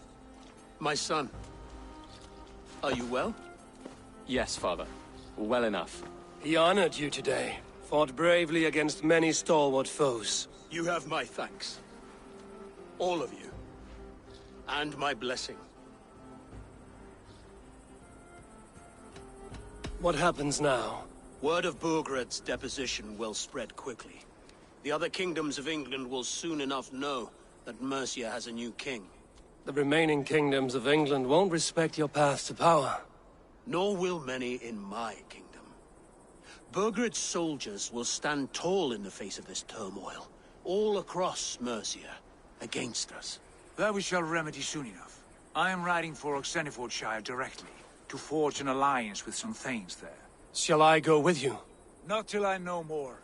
My son. Are you well? Yes, father. Well enough. He honored you today. Fought bravely against many stalwart foes. You have my thanks. All of you. And my blessing. What happens now? Word of Burgred's deposition will spread quickly. The other kingdoms of England will soon enough know that Mercia has a new king. The remaining kingdoms of England won't respect your path to power. Nor will many in my kingdom. Burgred's soldiers will stand tall in the face of this turmoil, all across Mercia, against us. That we shall remedy soon enough. I am riding for Oxenfordshire directly, to forge an alliance with some thanes there. Shall I go with you? Not till I know more.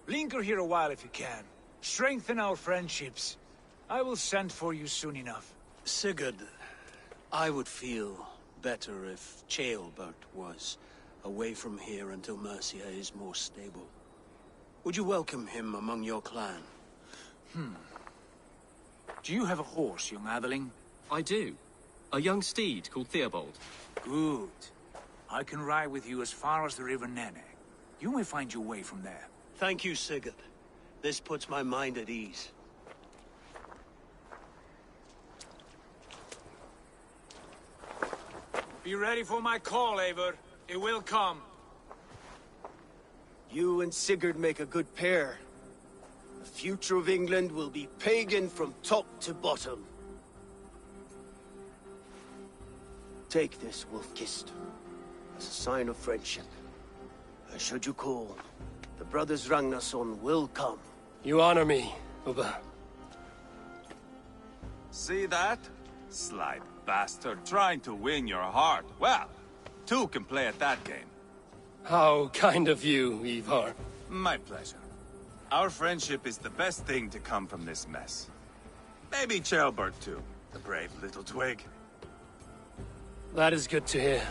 Linger here a while if you can. Strengthen our friendships. I will send for you soon enough. Sigurd, I would feel better if Ceolbert was away from here until Mercia is more stable. Would you welcome him among your clan? Do you have a horse, young Atheling? I do. A young steed called Theobald. Good. I can ride with you as far as the River Nene. You may find your way from there. Thank you, Sigurd. This puts my mind at ease. Be ready for my call, Eivor. It will come. You and Sigurd make a good pair. The future of England will be pagan from top to bottom. Take this, Wolf-Kissed, as a sign of friendship. And should you call, the brothers Ragnarsson will come. You honor me, Ubba. See that? Sly bastard, trying to win your heart. Well, two can play at that game. How kind of you, Ivarr. My pleasure. Our friendship is the best thing to come from this mess. Maybe Ceolbert too, the brave little twig. That is good to hear.